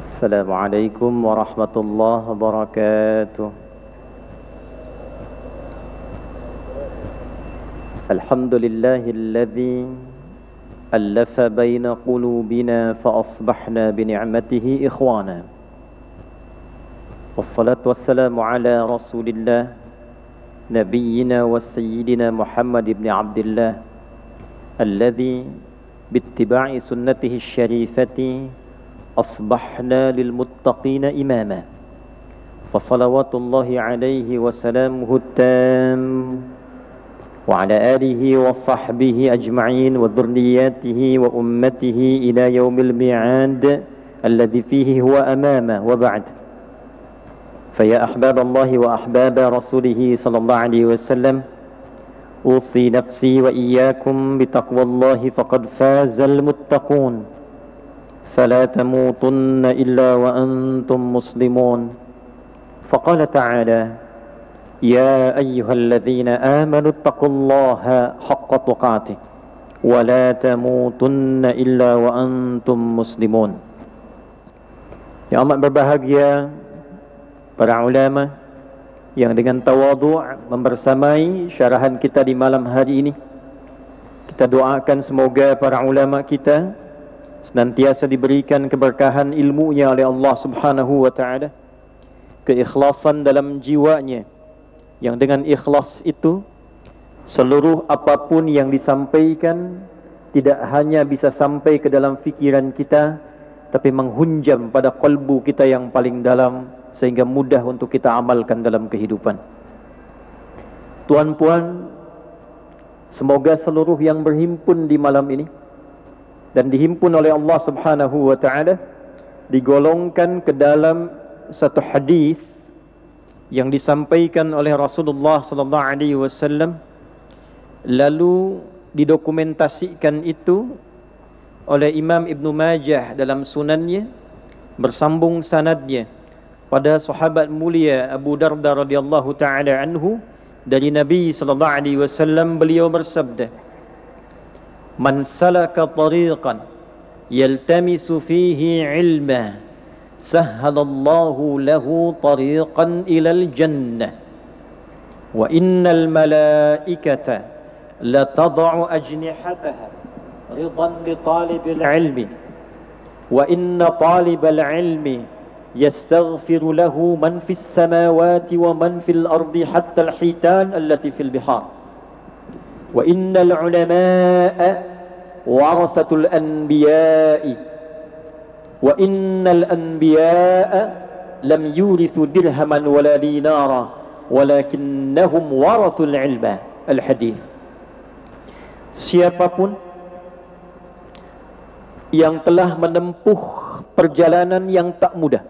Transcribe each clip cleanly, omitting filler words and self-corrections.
السلام عليكم ورحمة الله وبركاته. الحمد لله الذي ألف بين قلوبنا فأصبحنا بنعمته إخوانا، والصلاة والسلام على رسول الله نبينا وسيدنا محمد بن عبد الله الذي باتباع سنته الشريفة أصبحنا للمتقين إماما، فصلوات الله عليه وسلامه التام وعلى آله وصحبه أجمعين وذرياته وأمته إلى يوم الميعاد الذي فيه هو أمامه. وبعد، فيا أحباب الله وأحباب رسوله صلى الله عليه وسلم، أوصي نفسي وإياكم بتقوى الله فقد فاز المتقون، فلا تموتن إلا وأنتم مسلمون. فقال تعالى: يا أيها الذين آمنوا اتقوا الله حق تقاته ولا تموتن إلا وأنتم مسلمون. Yang amat berbahagia para ulama yang dengan tawadhu' membersamai syarahan kita di malam hari ini. Kita doakan semoga para ulama kita senantiasa diberikan keberkahan ilmunya oleh Allah Subhanahu wa taala, keikhlasan dalam jiwanya, yang dengan ikhlas itu seluruh apapun yang disampaikan tidak hanya bisa sampai ke dalam fikiran kita, tapi menghunjam pada kalbu kita yang paling dalam, sehingga mudah untuk kita amalkan dalam kehidupan. Tuan-puan, semoga seluruh yang berhimpun di malam ini dan dihimpun oleh Allah Subhanahu wa taala digolongkan ke dalam satu hadis yang disampaikan oleh Rasulullah sallallahu alaihi wasallam, lalu didokumentasikan itu oleh Imam Ibnu Majah dalam sunannya, bersambung sanadnya pada sahabat mulia Abu Darda radhiyallahu taala anhu dari Nabi sallallahu alaihi wasallam. Beliau bersabda: "Man salaka tariqan yaltamisu fihi ilma sahhalallahu lahu tariqan ilal jannah wa innal malaikata la tad'u ajnihataha ridan li talibil ilmi wa inna talibal ilmi yastaghfiru lahu man fis samawati wa man fil ardi hatta al hitan allati fil bihar wa innal ulama'a warathatul anbiya'i wa innal anbiya'a lam yurithu dirhaman wala dinara walakinnahum warathul ilma." Al-hadis. Siapapun yang telah menempuh perjalanan yang tak mudah,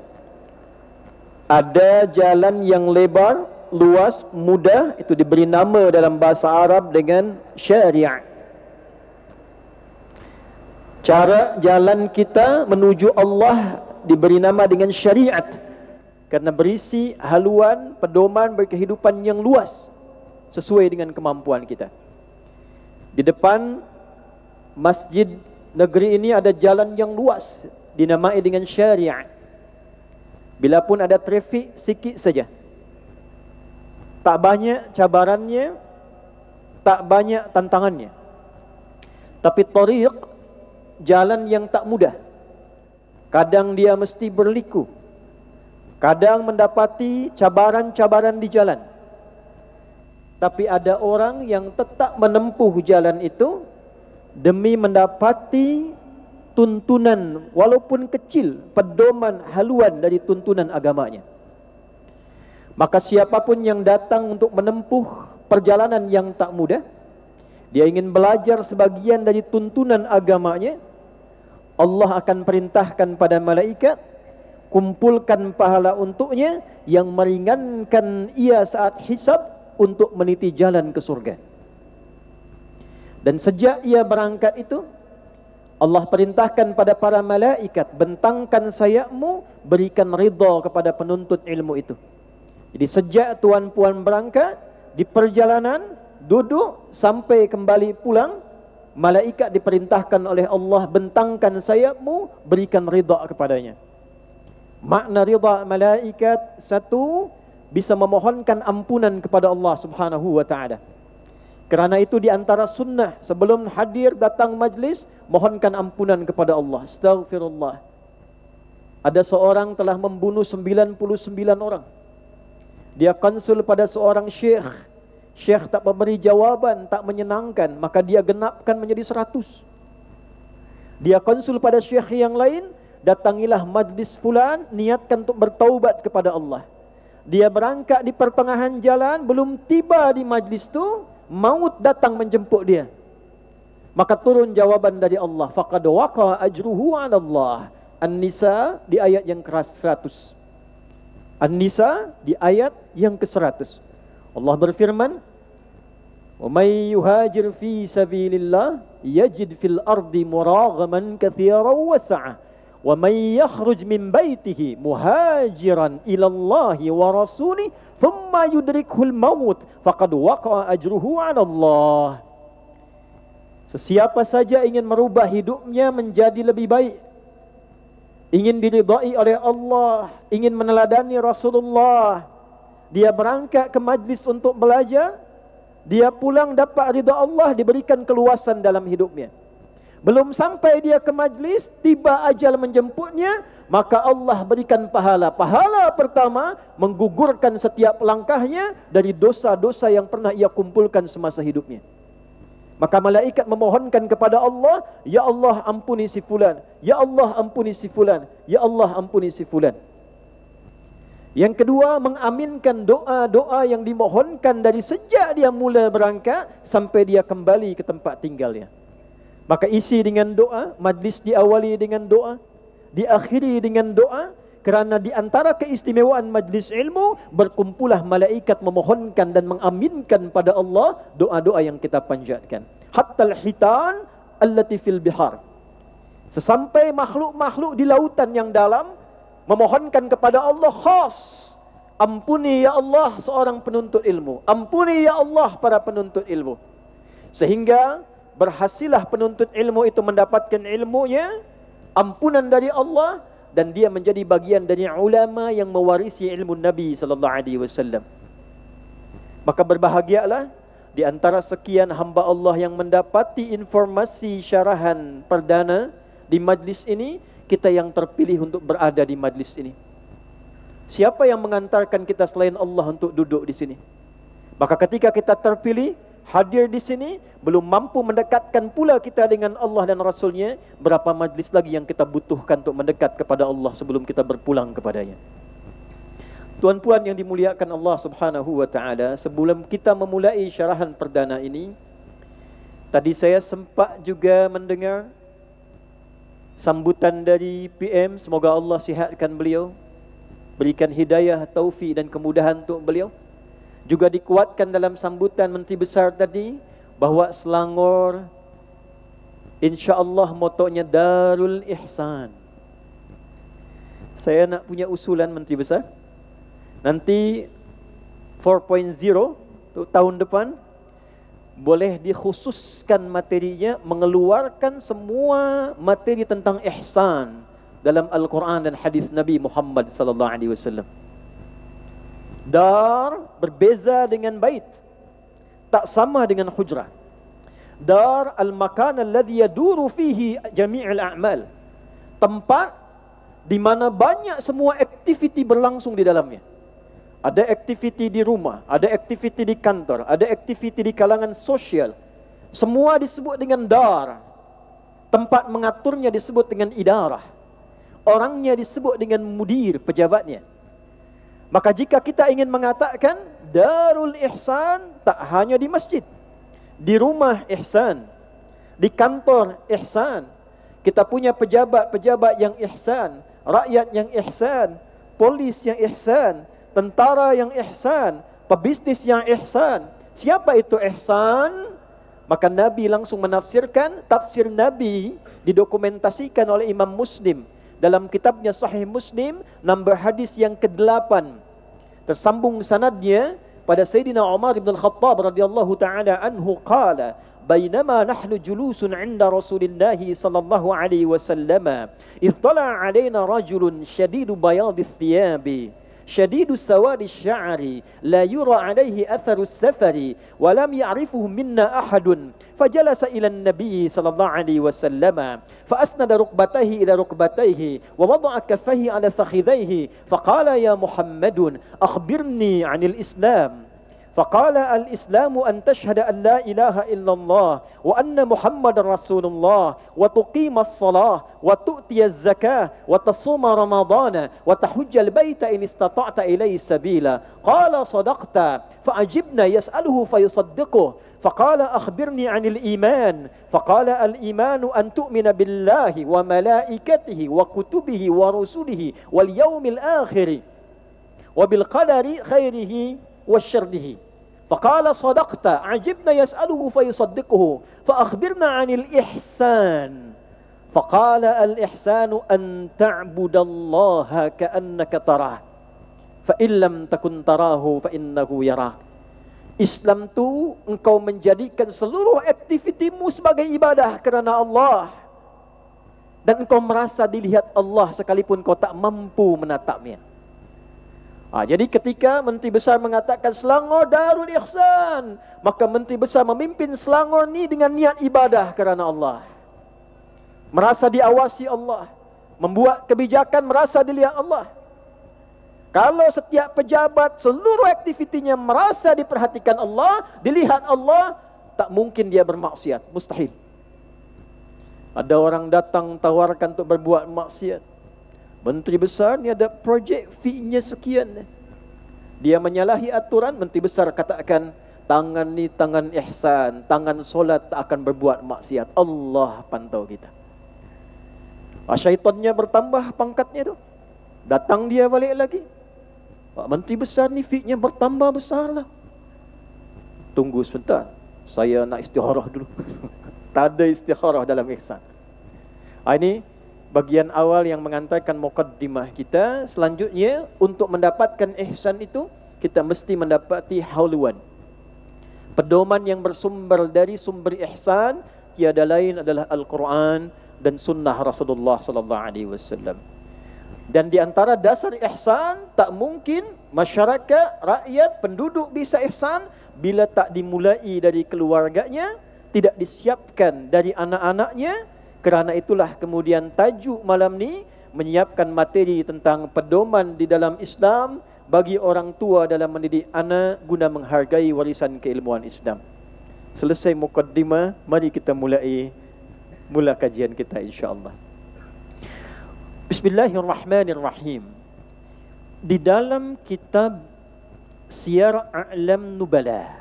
ada jalan yang lebar, luas, mudah, itu diberi nama dalam bahasa Arab dengan syariah. Cara jalan kita menuju Allah diberi nama dengan syariat, karena berisi haluan pedoman berkehidupan yang luas sesuai dengan kemampuan kita. Di depan masjid negeri ini ada jalan yang luas dinamai dengan syariat. Bila pun ada trafik sikit saja, tak banyak cabarannya, tak banyak tantangannya. Tapi tariq, jalan yang tak mudah, kadang dia mesti berliku, kadang mendapati cabaran-cabaran di jalan. Tapi ada orang yang tetap menempuh jalan itu demi mendapati tuntunan walaupun kecil, pedoman haluan dari tuntunan agamanya. Maka siapapun yang datang untuk menempuh perjalanan yang tak mudah, dia ingin belajar sebagian dari tuntunan agamanya, Allah akan perintahkan pada malaikat, kumpulkan pahala untuknya yang meringankan ia saat hisab untuk meniti jalan ke surga. Dan sejak ia berangkat itu, Allah perintahkan pada para malaikat, bentangkan sayapmu, berikan ridha kepada penuntut ilmu itu. Jadi sejak tuan-puan berangkat, di perjalanan, duduk sampai kembali pulang, malaikat diperintahkan oleh Allah, bentangkan sayapmu, berikan ridha kepadanya. Makna ridha malaikat, satu, bisa memohonkan ampunan kepada Allah Subhanahu wa taala. Kerana itu di antara sunnah, sebelum hadir datang majlis, mohonkan ampunan kepada Allah. Astaghfirullah. Ada seorang telah membunuh 99 orang. Dia konsul pada seorang syekh. Syekh tak memberi jawaban, tak menyenangkan, maka dia genapkan menjadi 100. Dia konsul pada syekh yang lain, datangilah majlis fulan, niatkan untuk bertaubat kepada Allah. Dia berangkat di pertengahan jalan, belum tiba di majlis itu, maut datang menjemput dia. Maka turun jawaban dari Allah, faqad waqa ajruhu 'ala Allah. An-Nisa di ayat yang ke-100. An-Nisa di ayat yang ke-100. Allah berfirman, "Wa may yuhajir fi sabilillah yajid fil ardi muraghaman katsiran wa sa'a. Wa may yakhruj min baitihi muhajiran ila Allah wa rasulih thumma yudrikuhul maut faqad waqa'a ajruhu 'ala Allah." Sesiapa saja ingin merubah hidupnya menjadi lebih baik, ingin diridai oleh Allah, ingin meneladani Rasulullah, dia berangkat ke majlis untuk belajar, dia pulang dapat ridha Allah, diberikan keluasan dalam hidupnya. Belum sampai dia ke majlis, tiba ajal menjemputnya, maka Allah berikan pahala. Pahala pertama, menggugurkan setiap langkahnya dari dosa-dosa yang pernah ia kumpulkan semasa hidupnya. Maka malaikat memohonkan kepada Allah, ya Allah ampuni si fulan, ya Allah ampuni si fulan, ya Allah ampuni si fulan. Yang kedua, mengaminkan doa-doa yang dimohonkan dari sejak dia mula berangkat sampai dia kembali ke tempat tinggalnya. Maka isi dengan doa, majlis diawali dengan doa, diakhiri dengan doa. Kerana di antara keistimewaan majlis ilmu, berkumpulah malaikat memohonkan dan mengaminkan pada Allah doa-doa yang kita panjatkan. Hatta al-hitan allati fil bihar. Sesampai makhluk-makhluk di lautan yang dalam memohonkan kepada Allah khas, ampuni ya Allah seorang penuntut ilmu, ampuni ya Allah para penuntut ilmu. Sehingga berhasillah penuntut ilmu itu mendapatkan ilmunya, ampunan dari Allah, dan dia menjadi bagian dari ulama yang mewarisi ilmu Nabi sallallahu alaihi wasallam. Maka berbahagialah di antara sekian hamba Allah yang mendapati informasi syarahan perdana di majlis ini, kita yang terpilih untuk berada di majlis ini. Siapa yang mengantarkan kita selain Allah untuk duduk di sini? Maka ketika kita terpilih hadir di sini, belum mampu mendekatkan pula kita dengan Allah dan Rasulnya, berapa majlis lagi yang kita butuhkan untuk mendekat kepada Allah sebelum kita berpulang kepadanya. Tuan-puan yang dimuliakan Allah Subhanahu wa taala, sebelum kita memulai syarahan perdana ini, tadi saya sempat juga mendengar sambutan dari PM, semoga Allah sihatkan beliau, berikan hidayah, taufik dan kemudahan untuk beliau. Juga dikuatkan dalam sambutan Menteri Besar tadi bahawa Selangor insya-Allah motonya Darul Ihsan. Saya nak punya usulan Menteri Besar, nanti 4.0 untuk tahun depan boleh dikhususkan materinya, mengeluarkan semua materi tentang ihsan dalam Al-Quran dan hadis Nabi Muhammad sallallahu alaihi wasallam. Dar berbeza dengan bait, tak sama dengan hujrah. Dar al-makan alladhi yaduru fihi jami'ul a'mal, tempat di mana banyak semua aktiviti berlangsung di dalamnya. Ada aktiviti di rumah, ada aktiviti di kantor, ada aktiviti di kalangan sosial. Semua disebut dengan dar. Tempat mengaturnya disebut dengan idarah. Orangnya disebut dengan mudir, pejabatnya. Maka jika kita ingin mengatakan Darul Ihsan, tak hanya di masjid, di rumah ihsan, di kantor ihsan. Kita punya pejabat-pejabat yang ihsan, rakyat yang ihsan, polis yang ihsan, tentara yang ihsan, pebisnis yang ihsan. Siapa itu ihsan? Maka Nabi langsung menafsirkan, tafsir Nabi didokumentasikan oleh Imam Muslim dalam kitabnya Sahih Muslim, nombor hadis yang ke-8. Tersambung sanadnya pada Sayyidina Umar bin Al-Khattab radhiyallahu taala anhu qala bainama nahnu julusun 'inda Rasulillah sallallahu alaihi wasallam ittala 'alaina rajulun shadidu bayadith thiyabi شديد سواد الشعر لا يرى عليه أثر السفر ولم يعرفه منا أحد فجلس إلى النبي صلى الله عليه وسلم فأسند ركبتيه إلى ركبتيه ووضع كفيه على فخذيه فقال يا محمد أخبرني عن الإسلام فقال الإسلام أن تشهد أن لا إله إلا الله وأن محمد رسول الله وتقيم الصلاة وتؤتي الزكاة وتصوم رمضان وتحج البيت إن استطعت إليه سبيلا قال صدقت فأجبنا يسأله فيصدقه فقال أخبرني عن الإيمان فقال الإيمان أن تؤمن بالله وملائكته وكتبه ورسله واليوم الآخر وبالقدر خيره وشره فقال صدقت عجبنا يسأله فيصدقه فأخبرنا عن الإحسان فقال الإحسان أن تعبد الله كأنك تراه فإن لم تكن تراه فإنه يراك. Islam tu engkau menjadikan seluruh aktivitimu sebagai ibadah kerana Allah dan engkau merasa dilihat Allah sekalipun kau tak mampu menatapnya. Jadi ketika Menteri Besar mengatakan Selangor Darul Ihsan, maka Menteri Besar memimpin Selangor ni dengan niat ibadah kerana Allah. Merasa diawasi Allah, membuat kebijakan merasa dilihat Allah. Kalau setiap pejabat seluruh aktivitinya merasa diperhatikan Allah, dilihat Allah, tak mungkin dia bermaksiat, mustahil. Ada orang datang tawarkan untuk berbuat maksiat. Menteri Besar ni ada projek fee-nya sekian. Dia menyalahi aturan, Menteri Besar katakan tangan ni tangan ihsan, tangan solat tak akan berbuat maksiat. Allah pantau kita. Syaitannya bertambah pangkatnya tu. Datang dia balik lagi. Pak Menteri Besar ni fee-nya bertambah besar lah. Tunggu sebentar, saya nak istikharah dulu. Tak ada istikharah dalam ihsan. Ini bagian awal yang mengantarkan muqaddimah kita. Selanjutnya, untuk mendapatkan ihsan itu, kita mesti mendapati haluan. Pedoman yang bersumber dari sumber ihsan tiada lain adalah Al-Quran dan sunnah Rasulullah sallallahu alaihi wasallam. Dan di antara dasar ihsan, tak mungkin masyarakat, rakyat, penduduk bisa ihsan bila tak dimulai dari keluarganya, tidak disiapkan dari anak-anaknya. Kerana itulah kemudian tajuk malam ni menyiapkan materi tentang pedoman di dalam Islam bagi orang tua dalam mendidik anak guna menghargai warisan keilmuan Islam. Selesai mukaddimah, mari kita mula kajian kita insya-Allah. Bismillahirrahmanirrahim. Di dalam kitab Siyar A'lam Nubala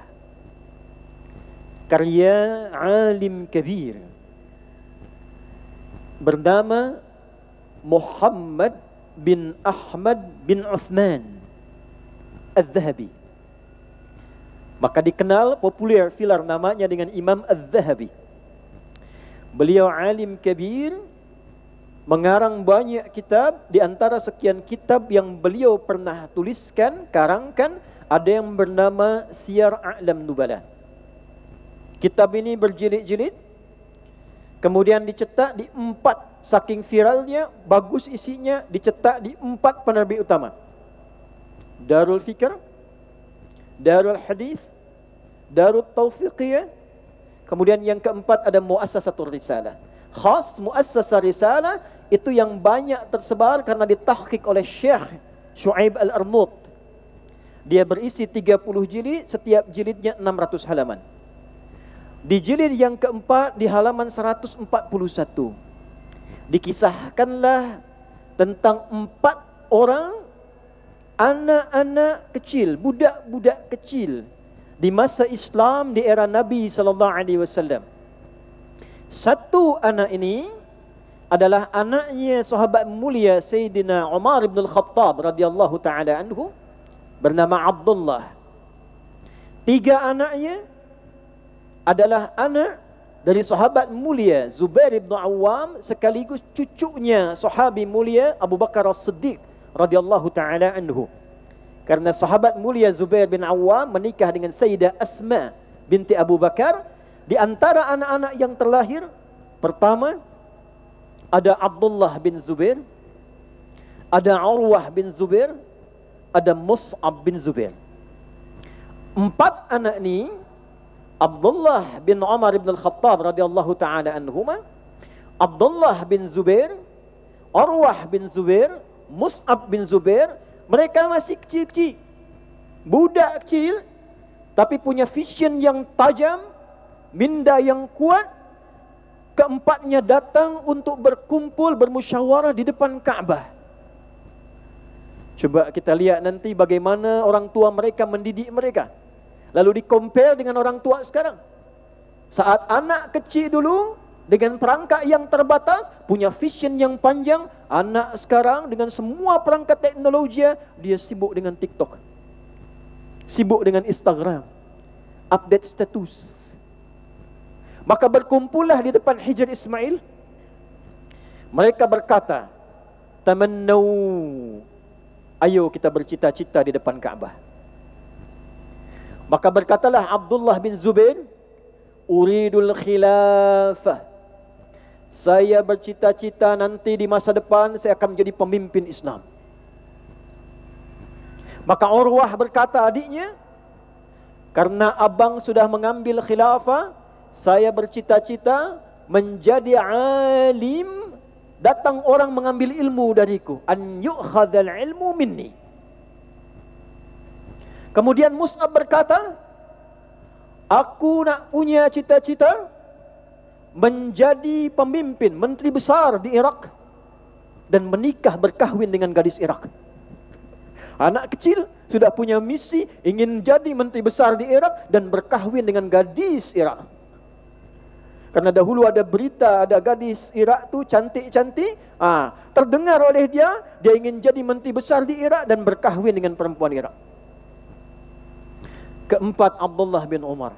karya alim kabir bernama Muhammad bin Ahmad bin Uthman Al-Zahabi, maka dikenal populer filar namanya dengan Imam Al-Zahabi. Beliau alim kabir, mengarang banyak kitab. Di antara sekian kitab yang beliau pernah tuliskan, karangkan, ada yang bernama Siyar A'lam Nubala. Kitab ini berjilid-jilid, kemudian dicetak di 4, saking viralnya, bagus isinya, dicetak di 4 penerbit utama. Darul Fikr, Darul Hadith, Darul Taufiqiyah. Kemudian yang keempat ada Muassasatul Risalah. Khas Muassasah Risalah itu yang banyak tersebar karena ditahqiq oleh Syekh Syuaib Al-Arnaut. Dia berisi 30 jilid, setiap jilidnya 600 halaman. Di jilid yang keempat di halaman 141 dikisahkanlah tentang 4 orang anak-anak kecil, budak-budak kecil di masa Islam di era Nabi sallallahu alaihi wasallam. Satu anak ini adalah anaknya sahabat mulia Sayyidina Umar bin Al-Khattab radhiyallahu taala anhu, bernama Abdullah. 3 anaknya adalah anak dari sahabat mulia Zubair bin Awam, sekaligus cucunya sahabi mulia Abu Bakar As-Siddiq radhiyallahu taala anhu. Karena sahabat mulia Zubair bin Awam menikah dengan Sayyidah Asma binti Abu Bakar. Di antara anak-anak yang terlahir, pertama ada Abdullah bin Zubair, ada Urwah bin Zubair, ada Mus'ab bin Zubair. 4 anak ini, Abdullah bin Umar bin Al-Khattab radhiyallahu taala anhuma, Abdullah bin Zubair, Urwah bin Zubair, Mus'ab bin Zubair, mereka masih kecil-kecil, budak kecil, tapi punya vision yang tajam, minda yang kuat. Keempatnya datang untuk berkumpul, bermusyawarah di depan Ka'bah. Coba kita lihat nanti bagaimana orang tua mereka mendidik mereka, lalu di-compare dengan orang tua sekarang. Saat anak kecil dulu dengan perangkat yang terbatas, punya vision yang panjang. Anak sekarang dengan semua perangkat teknologi, dia sibuk dengan TikTok, sibuk dengan Instagram, update status. Maka berkumpullah di depan Hijr Ismail. Mereka berkata, tamannau, ayo kita bercita-cita di depan Ka'bah. Maka berkatalah Abdullah bin Zubair, uridul khilafah, saya bercita-cita nanti di masa depan saya akan menjadi pemimpin Islam. Maka Urwah berkata adiknya, karena abang sudah mengambil khilafah, saya bercita-cita menjadi alim, datang orang mengambil ilmu dariku, an yu'khadzal ilmu minni. Kemudian Mus'ab berkata, aku nak punya cita-cita menjadi pemimpin, menteri besar di Iraq, dan menikah berkahwin dengan gadis Iraq. Anak kecil sudah punya misi, ingin jadi menteri besar di Iraq dan berkahwin dengan gadis Iraq. Karena dahulu ada berita, ada gadis Iraq tu cantik-cantik, terdengar oleh dia ingin jadi menteri besar di Iraq dan berkahwin dengan perempuan Iraq. Keempat, Abdullah bin Umar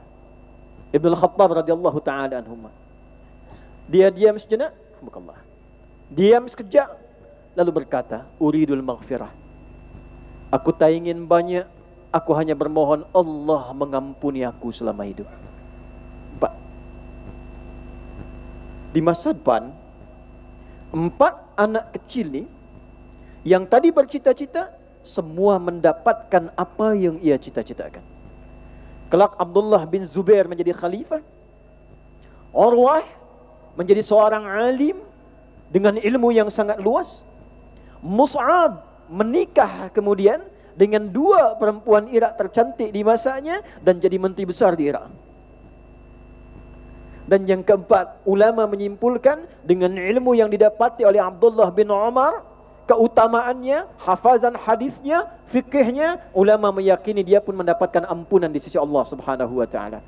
Ibn Al-Khattab radhiyallahu ta'ala anhuma. Dia diam sejenak, Alhamdulillah, diam sekejap, lalu berkata, uridul maghfirah, aku tak ingin banyak, aku hanya bermohon Allah mengampuni aku selama hidup. Di masa depan, 4 anak kecil ni yang tadi bercita-cita, semua mendapatkan apa yang ia cita-citakan. Kelak Abdullah bin Zubair menjadi khalifah, Urwah menjadi seorang alim dengan ilmu yang sangat luas, Mus'ab menikah kemudian dengan 2 perempuan Irak tercantik di masanya dan jadi menteri besar di Irak. Dan yang keempat, ulama menyimpulkan dengan ilmu yang didapati oleh Abdullah bin Umar, keutamaannya, hafazan hadisnya, fikihnya, ulama meyakini dia pun mendapatkan ampunan di sisi Allah Subhanahu wa taala.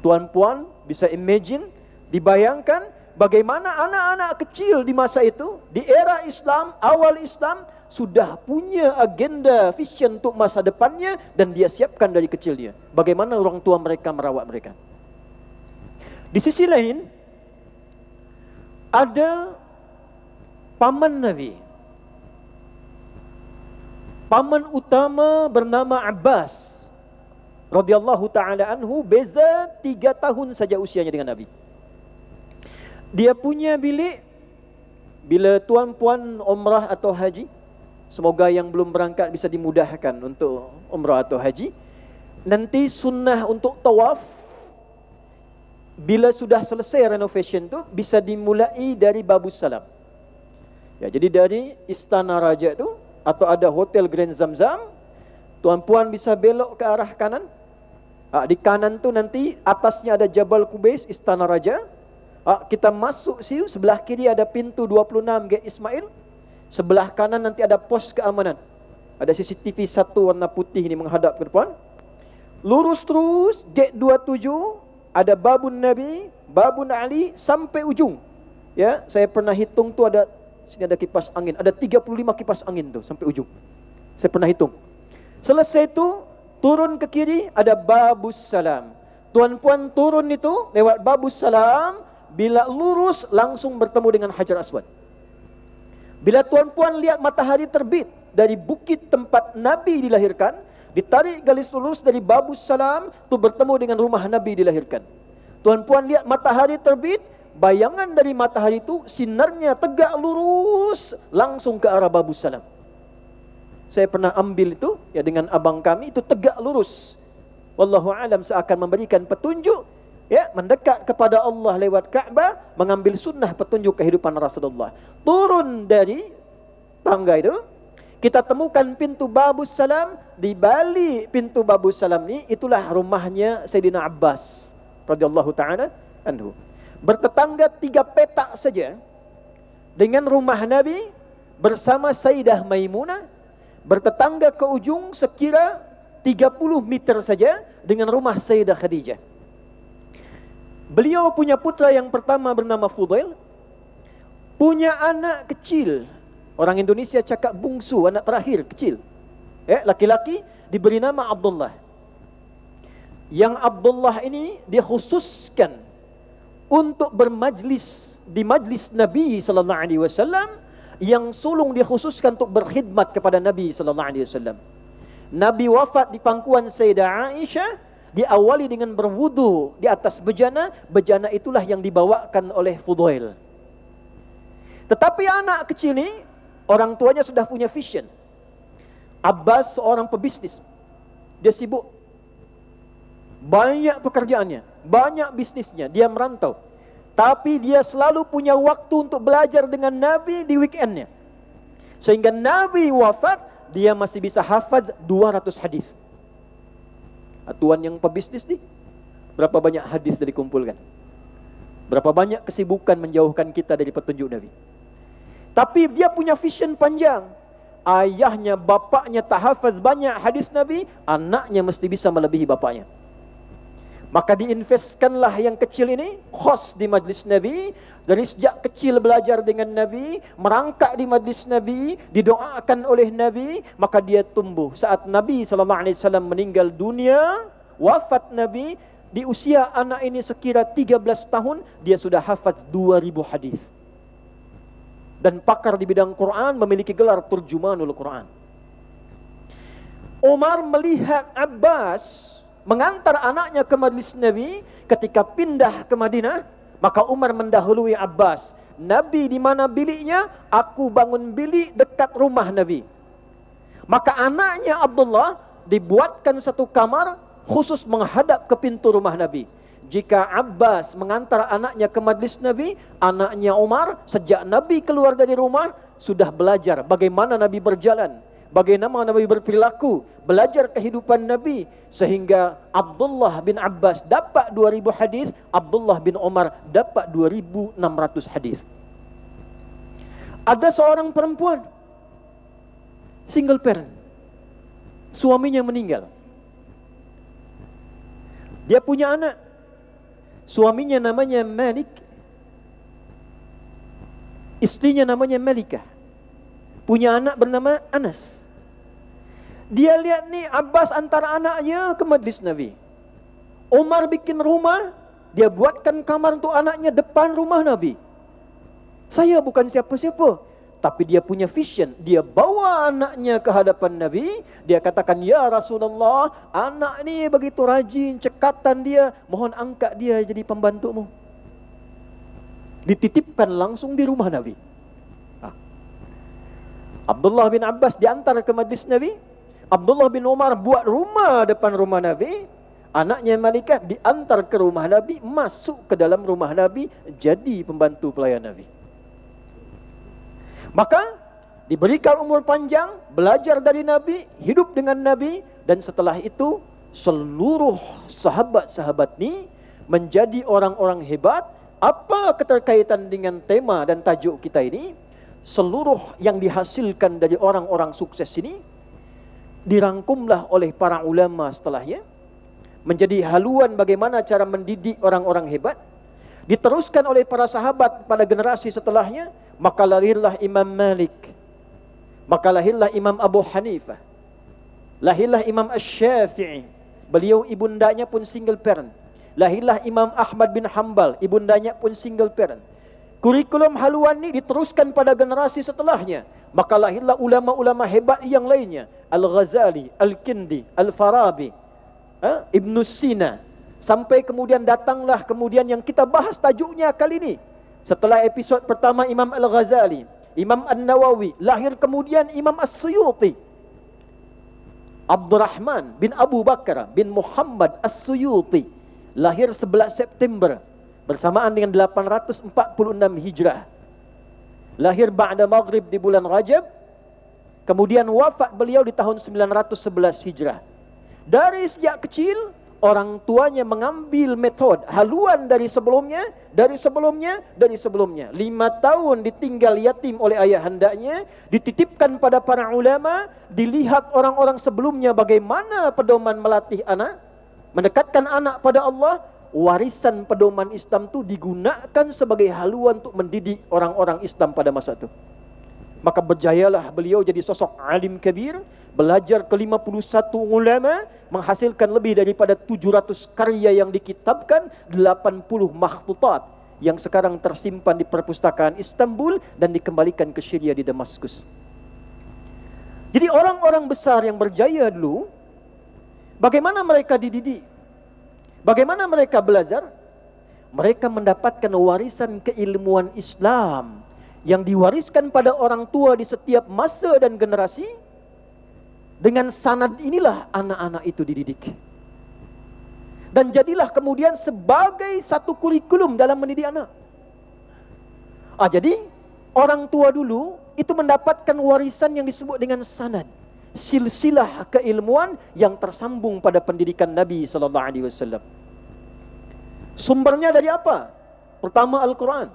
Tuan-puan bisa imagine, dibayangkan bagaimana anak-anak kecil di masa itu, di era Islam, awal Islam, sudah punya agenda, vision untuk masa depannya, dan dia siapkan dari kecil dia. Bagaimana orang tua mereka merawat mereka. Di sisi lain, ada paman Nabi, paman utama bernama Abbas radhiyallahu ta'ala anhu, beza 3 tahun saja usianya dengan Nabi. Dia punya bilik, bila tuan-puan umrah atau haji, semoga yang belum berangkat bisa dimudahkan untuk umrah atau haji, nanti sunnah untuk tawaf, bila sudah selesai renovation tu, bisa dimulai dari Babus Salam. Ya, jadi dari Istana Raja tu, atau ada Hotel Grand Zamzam, tuan-puan bisa belok ke arah kanan. Di kanan tu nanti atasnya ada Jabal Qubais, Istana Raja. Kita masuk situ, sebelah kiri ada pintu 26 Gate Ismail. Sebelah kanan nanti ada pos keamanan. Ada CCTV 1 warna putih ni menghadap ke depan. Lurus terus, Gate 27, ada Babun Nabi, Babun Ali sampai ujung. Ya, saya pernah hitung tu ada, sini ada kipas angin, ada 35 kipas angin tu sampai ujung. Saya pernah hitung. Selesai tu turun ke kiri ada Babus Salam. Tuan-puan turun itu lewat Babus Salam, bila lurus langsung bertemu dengan Hajar Aswad. Bila tuan-puan lihat matahari terbit, dari bukit tempat Nabi dilahirkan, ditarik garis lurus dari Babus Salam, tu bertemu dengan rumah Nabi dilahirkan. Tuan-puan lihat matahari terbit, bayangan dari matahari itu sinarnya tegak lurus langsung ke arah Babus Salam. Saya pernah ambil itu ya dengan abang kami, itu tegak lurus. Wallahu alam, seakan memberikan petunjuk ya, mendekat kepada Allah lewat Ka'bah, mengambil sunnah petunjuk kehidupan Rasulullah. Turun dari tangga itu, kita temukan pintu Babus Salam. Di balik pintu Babus Salam ini, itulah rumahnya Sayyidina Abbas radhiyallahu ta'ala anhu. Bertetangga 3 petak saja dengan rumah Nabi bersama Sayyidah Maimunah. Bertetangga ke ujung sekira 30 meter saja dengan rumah Sayyidah Khadijah. Beliau punya putra yang pertama bernama Fudail, punya anak kecil. Orang Indonesia cakap bungsu, anak terakhir kecil. Laki-laki, diberi nama Abdullah. Yang Abdullah ini dikhususkan untuk bermajlis di majlis Nabi sallallahu alaihi wasallam, yang sulung dikhususkan untuk berkhidmat kepada Nabi sallallahu alaihi wasallam. Nabi wafat di pangkuan Sayyidah Aisyah, diawali dengan berwudu di atas bejana. Bejana itulah yang dibawakan oleh Fudail. Tetapi anak kecil ini, orang tuanya sudah punya vision. Abbas seorang pebisnis. Dia sibuk. Banyak pekerjaannya, banyak bisnisnya, dia merantau. Tapi dia selalu punya waktu untuk belajar dengan Nabi di weekendnya. Sehingga Nabi wafat, dia masih bisa hafaz 200 hadis. Tuan yang pebisnis nih, berapa banyak hadis dari kumpulkan? Berapa banyak kesibukan menjauhkan kita dari petunjuk Nabi. Tapi dia punya vision panjang. Ayahnya, bapaknya tak hafaz banyak hadis Nabi, anaknya mesti bisa melebihi bapaknya. Maka diinvestkanlah yang kecil ini khos di majlis Nabi. Dari sejak kecil belajar dengan Nabi, merangkak di majlis Nabi, didoakan oleh Nabi, maka dia tumbuh. Saat Nabi SAW meninggal dunia, wafat Nabi, di usia anak ini sekira 13 tahun, dia sudah hafaz 2000 hadis. Dan pakar di bidang Quran, memiliki gelar Turjumanul Quran. Umar melihat Abbas mengantar anaknya ke majlis Nabi ketika pindah ke Madinah, maka Umar mendahului Abbas. Nabi di mana biliknya? Aku bangun bilik dekat rumah Nabi. Maka anaknya Abdullah dibuatkan satu kamar khusus menghadap ke pintu rumah Nabi. Jika Abbas mengantar anaknya ke majlis Nabi, anaknya Umar sejak Nabi keluar dari rumah sudah belajar bagaimana Nabi berjalan, bagaimana Nabi berperilaku, belajar kehidupan Nabi, sehingga Abdullah bin Abbas dapat 2000 hadis, Abdullah bin Umar dapat 2600 hadis. Ada seorang perempuan single parent, suaminya meninggal. Dia punya anak, suaminya namanya Malik, istrinya namanya Malikah. Punya anak bernama Anas. Dia lihat nih Abbas antar anaknya ke majlis Nabi. Umar bikin rumah, dia buatkan kamar untuk anaknya depan rumah Nabi. Saya bukan siapa-siapa, tapi dia punya vision. Dia bawa anaknya ke hadapan Nabi. Dia katakan, ya Rasulullah, anak ini begitu rajin, cekatan dia, mohon angkat dia jadi pembantumu. Dititipkan langsung di rumah Nabi. Abdullah bin Abbas diantar ke majlis Nabi. Abdullah bin Umar buat rumah depan rumah Nabi. Anaknya Malikah diantar ke rumah Nabi, masuk ke dalam rumah Nabi, jadi pembantu pelayan Nabi. Maka diberikan umur panjang, belajar dari Nabi, hidup dengan Nabi, dan setelah itu seluruh sahabat-sahabat ini menjadi orang-orang hebat. Apa keterkaitan dengan tema dan tajuk kita ini? Seluruh yang dihasilkan dari orang-orang sukses ini dirangkumlah oleh para ulama setelahnya, menjadi haluan bagaimana cara mendidik orang-orang hebat. Diteruskan oleh para sahabat pada generasi setelahnya. Maka lahirlah Imam Malik, maka lahirlah Imam Abu Hanifah, lahirlah Imam Asy-Syafi'i, beliau ibundanya pun single parent. Lahirlah Imam Ahmad bin Hanbal, ibundanya pun single parent. Kurikulum haluan ini diteruskan pada generasi setelahnya. Maka lahirlah ulama-ulama hebat yang lainnya. Al-Ghazali, Al-Kindi, Al-Farabi, Ibn Sina. Sampai kemudian datanglah kemudian yang kita bahas tajuknya kali ini. Setelah episod pertama Imam Al-Ghazali, Imam An-Nawawi, lahir kemudian Imam As-Suyuti. Abdurrahman bin Abu Bakar bin Muhammad As-Suyuti, lahir 11 September bersamaan dengan 846 Hijrah. Lahir ba'da maghrib di bulan Rajab. Kemudian wafat beliau di tahun 911 Hijrah. Dari sejak kecil, orang tuanya mengambil metode haluan dari sebelumnya. 5 tahun ditinggal yatim oleh ayahandanya, dititipkan pada para ulama, dilihat orang-orang sebelumnya bagaimana pedoman melatih anak, mendekatkan anak pada Allah. Warisan pedoman Islam itu digunakan sebagai haluan untuk mendidik orang-orang Islam pada masa itu. Maka berjayalah beliau jadi sosok alim kabir, belajar ke 51 ulama, menghasilkan lebih daripada 700 karya yang dikitabkan, 80 makhtutat yang sekarang tersimpan di perpustakaan Istanbul dan dikembalikan ke Syria di Damaskus. Jadi orang-orang besar yang berjaya dulu, bagaimana mereka dididik? Bagaimana mereka belajar? Mereka mendapatkan warisan keilmuan Islam yang diwariskan pada orang tua di setiap masa dan generasi. Dengan sanad inilah anak-anak itu dididik. Dan jadilah kemudian sebagai satu kurikulum dalam mendidik anak. Jadi orang tua dulu itu mendapatkan warisan yang disebut dengan sanad. Silsilah keilmuan yang tersambung pada pendidikan Nabi sallallahu alaihi wasallam. Sumbernya dari apa? Pertama, Al-Quran.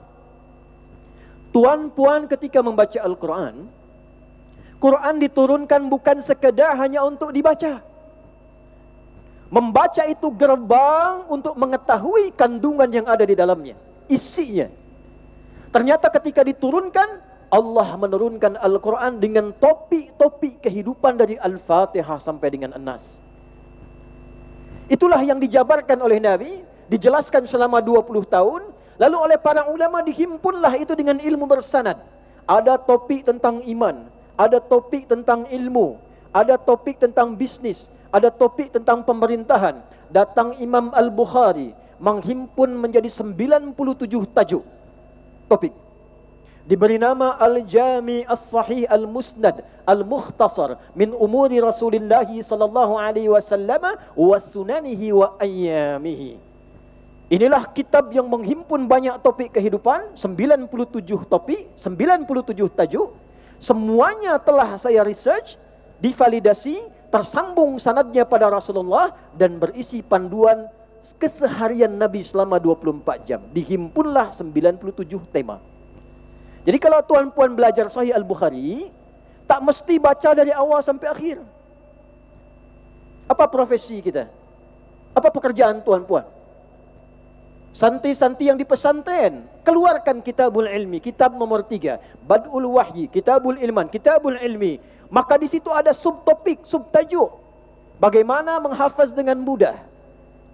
Tuan-puan ketika membaca Al-Quran, Quran diturunkan bukan sekedar hanya untuk dibaca. Membaca itu gerbang untuk mengetahui kandungan yang ada di dalamnya, isinya. Ternyata ketika diturunkan, Allah menurunkan Al-Quran dengan topik-topik kehidupan dari Al-Fatihah sampai dengan An-Nas. Itulah yang dijabarkan oleh Nabi, dijelaskan selama 20 tahun, lalu oleh para ulama dihimpunlah itu dengan ilmu bersanad. Ada topik tentang iman, ada topik tentang ilmu, ada topik tentang bisnis, ada topik tentang pemerintahan. Datang Imam Al-Bukhari menghimpun menjadi 97 tajuk topik. Diberi nama Al-Jami As-Sahih Al-Musnad Al-Mukhtasar min umuri Rasulullah sallallahu alaihi wasallam wa sunanihi wa ayyamihi. Inilah kitab yang menghimpun banyak topik kehidupan, 97 topik, 97 tajuk. Semuanya telah saya research, divalidasi, tersambung sanadnya pada Rasulullah dan berisi panduan keseharian Nabi selama 24 jam. Dihimpunlah 97 tema. Jadi kalau tuan-puan belajar Sahih Al-Bukhari, tak mesti baca dari awal sampai akhir. Apa profesi kita? Apa pekerjaan tuan-puan? Santi-santi yang di pesantren, keluarkan Kitabul Ilmi, kitab nomor 3, Bad'ul Wahyi, Kitabul Ilman, Kitabul Ilmi. Maka di situ ada subtopik, subtajuk. Bagaimana menghafaz dengan mudah?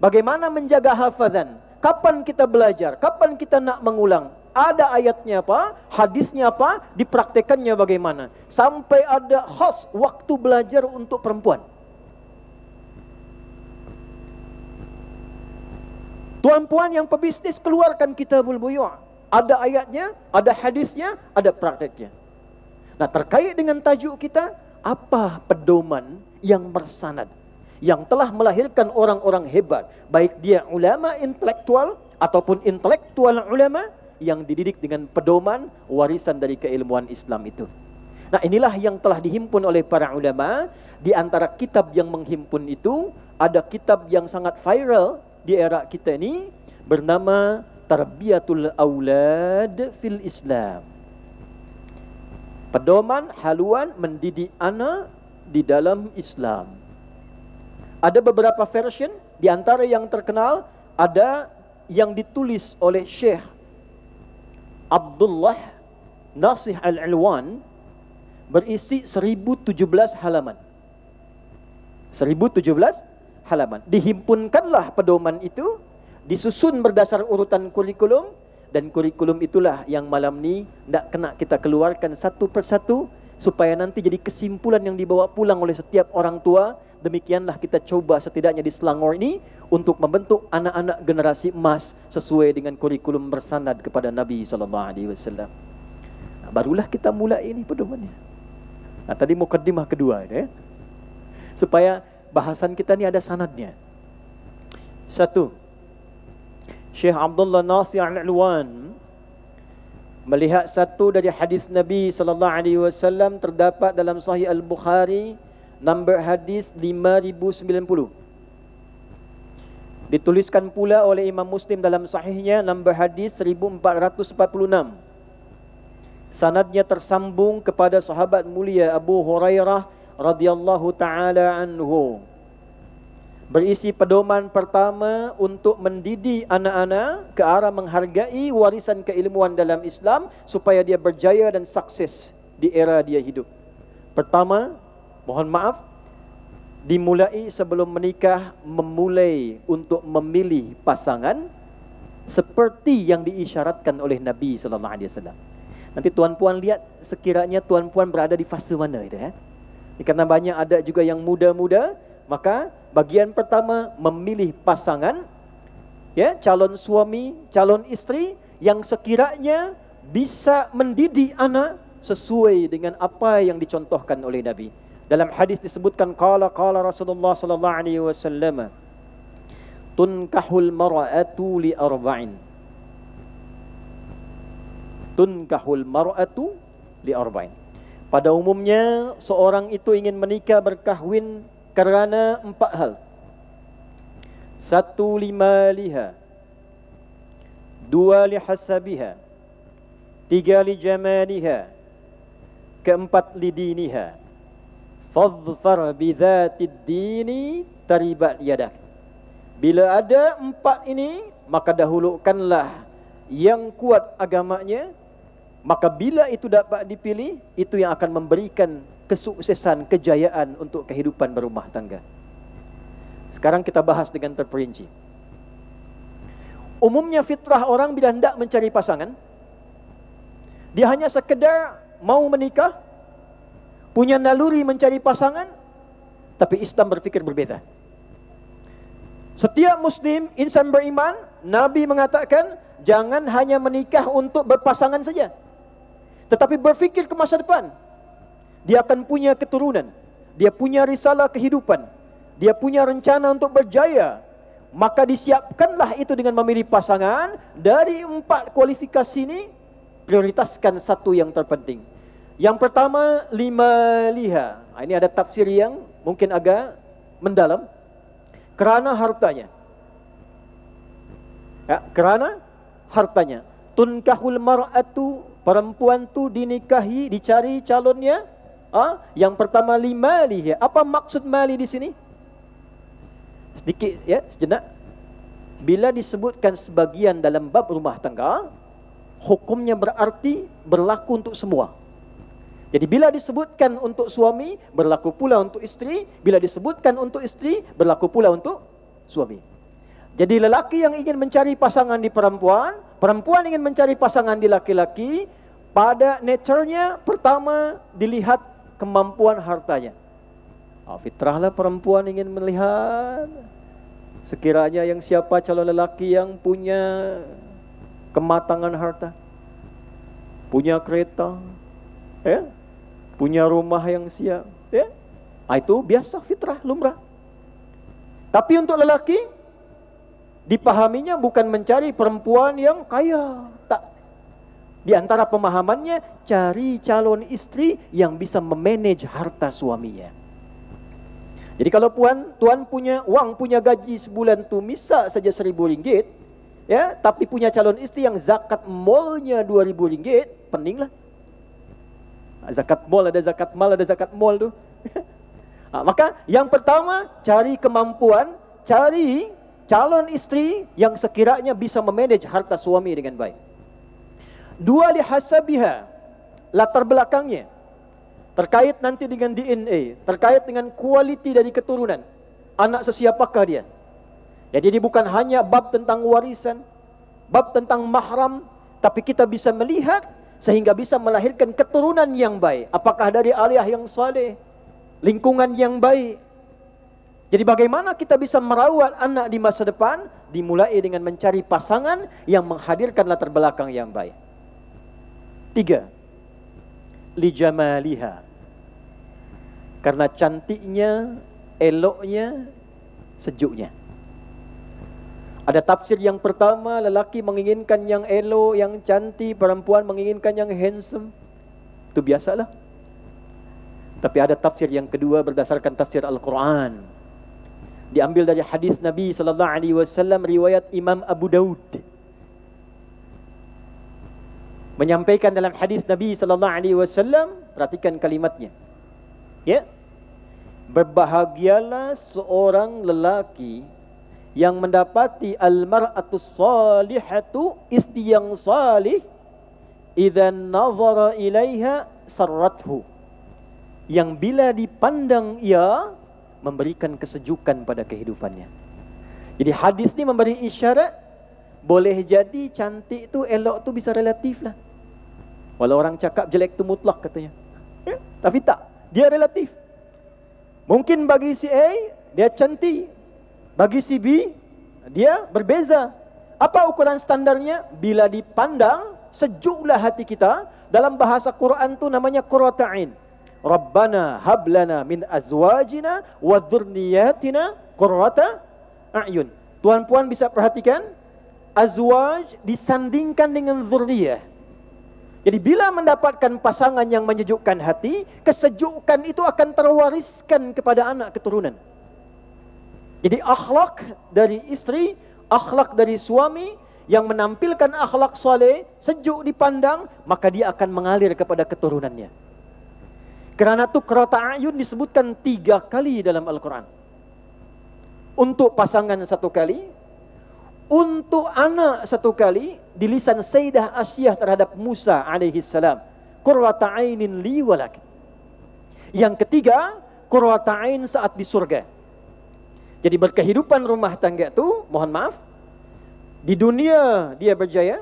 Bagaimana menjaga hafazan? Kapan kita belajar? Kapan kita nak mengulang? Ada ayatnya apa? Hadisnya apa? Dipraktekannya bagaimana? Sampai ada khas waktu belajar untuk perempuan. Tuan-puan yang pebisnis, keluarkan Kitabul Buyu'. Ada ayatnya, ada hadisnya, ada prakteknya. Nah, terkait dengan tajuk kita, apa pedoman yang bersanad, yang telah melahirkan orang-orang hebat, baik dia ulama intelektual ataupun intelektual ulama yang dididik dengan pedoman warisan dari keilmuan Islam itu. Nah, inilah yang telah dihimpun oleh para ulama. Di antara kitab yang menghimpun itu, ada kitab yang sangat viral di era kita ini, bernama Tarbiyatul Aulad fil Islam. Pedoman haluan mendidik anak di dalam Islam. Ada beberapa version, di antara yang terkenal, ada yang ditulis oleh Syekh Abdullah Nasih Al-Alwan, berisi 1017 halaman. 1017 halaman. Dihimpunkanlah pedoman itu, disusun berdasar urutan kurikulum, dan kurikulum itulah yang malam ni nak kena kita keluarkan satu persatu supaya nanti jadi kesimpulan yang dibawa pulang oleh setiap orang tua. Demikianlah kita coba setidaknya di Selangor ini untuk membentuk anak-anak generasi emas sesuai dengan kurikulum bersanad kepada Nabi SAW. Barulah kita mulai ini pedomannya. Tadi mukadimah kedua ya. Supaya bahasan kita ni ada sanadnya. Satu, Syekh Abdullah Nasir Al-Alwan melihat satu dari hadis Nabi SAW terdapat dalam Sahih Al-Bukhari, nombor hadis 5090. Dituliskan pula oleh Imam Muslim dalam sahihnya, nombor hadis 1446. Sanadnya tersambung kepada sahabat mulia Abu Hurairah radhiyallahu taala anhu. Berisi pedoman pertama untuk mendidik anak-anak ke arah menghargai warisan keilmuan dalam Islam supaya dia berjaya dan sukses di era dia hidup. Pertama, mohon maaf, dimulai sebelum menikah, memulai untuk memilih pasangan seperti yang diisyaratkan oleh Nabi SAW. Nanti tuan-puan lihat sekiranya tuan-puan berada di fase mana itu ya. Karena banyak ada juga yang muda-muda, maka bagian pertama memilih pasangan, ya, calon suami, calon isteri yang sekiranya bisa mendidik anak sesuai dengan apa yang dicontohkan oleh Nabi. Dalam hadis disebutkan qala Rasulullah sallallahu alaihi wasallam, tunkahul mar'atu li arba'in. Tunkahul mar'atu li arba'in. Pada umumnya seorang itu ingin menikah berkahwin kerana 4 hal. 1 limaliha, 2 lihasabiha, 3 lijamaliha, 4 lidiniha. Fadhfar bidhatid dini taribat yadak. Bila ada 4 ini, maka dahulukanlah yang kuat agamanya. Maka bila itu dapat dipilih, itu yang akan memberikan kesuksesan, kejayaan untuk kehidupan berumah tangga. Sekarang kita bahas dengan terperinci. Umumnya fitrah orang bila hendak mencari pasangan, dia hanya sekedar mau menikah, punya naluri mencari pasangan, tapi Islam berfikir berbeza. Setiap Muslim, insan beriman, Nabi mengatakan, jangan hanya menikah untuk berpasangan saja, tetapi berfikir ke masa depan. Dia akan punya keturunan, dia punya risalah kehidupan, dia punya rencana untuk berjaya. Maka disiapkanlah itu dengan memilih pasangan. Dari 4 kualifikasi ini, prioritaskan satu yang terpenting. Yang pertama, limaliha. Ini ada tafsir yang mungkin agak mendalam. Kerana hartanya. Ya, kerana hartanya. Tunkahul mar'atu, perempuan tu dinikahi, dicari calonnya. Yang pertama limaliha. Apa maksud mali di sini? Sedikit ya, sejenak. Bila disebutkan sebagian dalam bab rumah tangga, hukumnya berarti berlaku untuk semua. Jadi bila disebutkan untuk suami, berlaku pula untuk isteri. Bila disebutkan untuk isteri, berlaku pula untuk suami. Jadi lelaki yang ingin mencari pasangan di perempuan, perempuan ingin mencari pasangan di laki-laki, pada nature-nya pertama dilihat kemampuan hartanya. Fitrahlah perempuan ingin melihat sekiranya yang siapa calon lelaki yang punya kematangan harta, punya kereta, ya, punya rumah yang siap, ya. Itu biasa, fitrah, lumrah. Tapi untuk lelaki, dipahaminya bukan mencari perempuan yang kaya, tak. Di antara pemahamannya, cari calon istri yang bisa memanage harta suaminya. Jadi kalau tuan punya wang, punya gaji sebulan tu misal saja RM1.000, ya, tapi punya calon istri yang zakat molnya RM2.000, peninglah. Zakat mol, ada zakat mal, ada zakat mol tu. Maka yang pertama, cari kemampuan, cari calon istri yang sekiranya bisa memanage harta suami dengan baik. 2, lihasabiha, latar belakangnya. Terkait nanti dengan DNA, terkait dengan kualiti dari keturunan. Anak sesiapakah dia? Jadi ini bukan hanya bab tentang warisan, bab tentang mahram, tapi kita bisa melihat sehingga bisa melahirkan keturunan yang baik. Apakah dari ayah yang saleh, lingkungan yang baik. Jadi bagaimana kita bisa merawat anak di masa depan? Dimulai dengan mencari pasangan yang menghadirkan latar belakang yang baik. 3. Lijamaliha. Karena cantiknya, eloknya, sejuknya. Ada tafsir yang pertama, lelaki menginginkan yang elok, yang cantik, perempuan menginginkan yang handsome. Itu biasalah. Tapi ada tafsir yang kedua berdasarkan tafsir Al-Quran. Diambil dari hadis Nabi sallallahu alaihi wasallam riwayat Imam Abu Daud. Menyampaikan dalam hadis Nabi sallallahu alaihi wasallam, perhatikan kalimatnya. Ya. Berbahagialah seorang lelaki yang mendapati al-mar'atus salihatu, istri yang salih, idza nazara ilaiha sarrathu. Yang bila dipandang ia memberikan kesejukan pada kehidupannya. Jadi hadis ni memberi isyarat, boleh jadi cantik tu, elok tu bisa relatif lah. Walau orang cakap jelek tu mutlak katanya. Tapi tak, dia relatif. Mungkin bagi si A, dia cantik. Bagi si B, dia berbeza. Apa ukuran standarnya? Bila dipandang, sejuklah hati kita. Dalam bahasa Quran tu namanya qurrata ain. Rabbana hablana min azwajina wa dhurriyyatina qurrata a'yun. Tuan-puan bisa perhatikan, azwaj disandingkan dengan dzurriyyah. Jadi bila mendapatkan pasangan yang menyejukkan hati, kesejukan itu akan terwariskan kepada anak keturunan. Jadi akhlak dari istri, akhlak dari suami yang menampilkan akhlak soleh, sejuk dipandang, maka dia akan mengalir kepada keturunannya. Kerana itu qurrata a'yun disebutkan 3 kali dalam Al-Quran. Untuk pasangan 1 kali, untuk anak 1 kali, di lisan Sayyidah Asyiyah terhadap Musa alaihi salam. Qurrata ainin li walak. Yang ketiga, qurrata ain saat di surga. Jadi berkehidupan rumah tangga itu, mohon maaf, di dunia dia berjaya,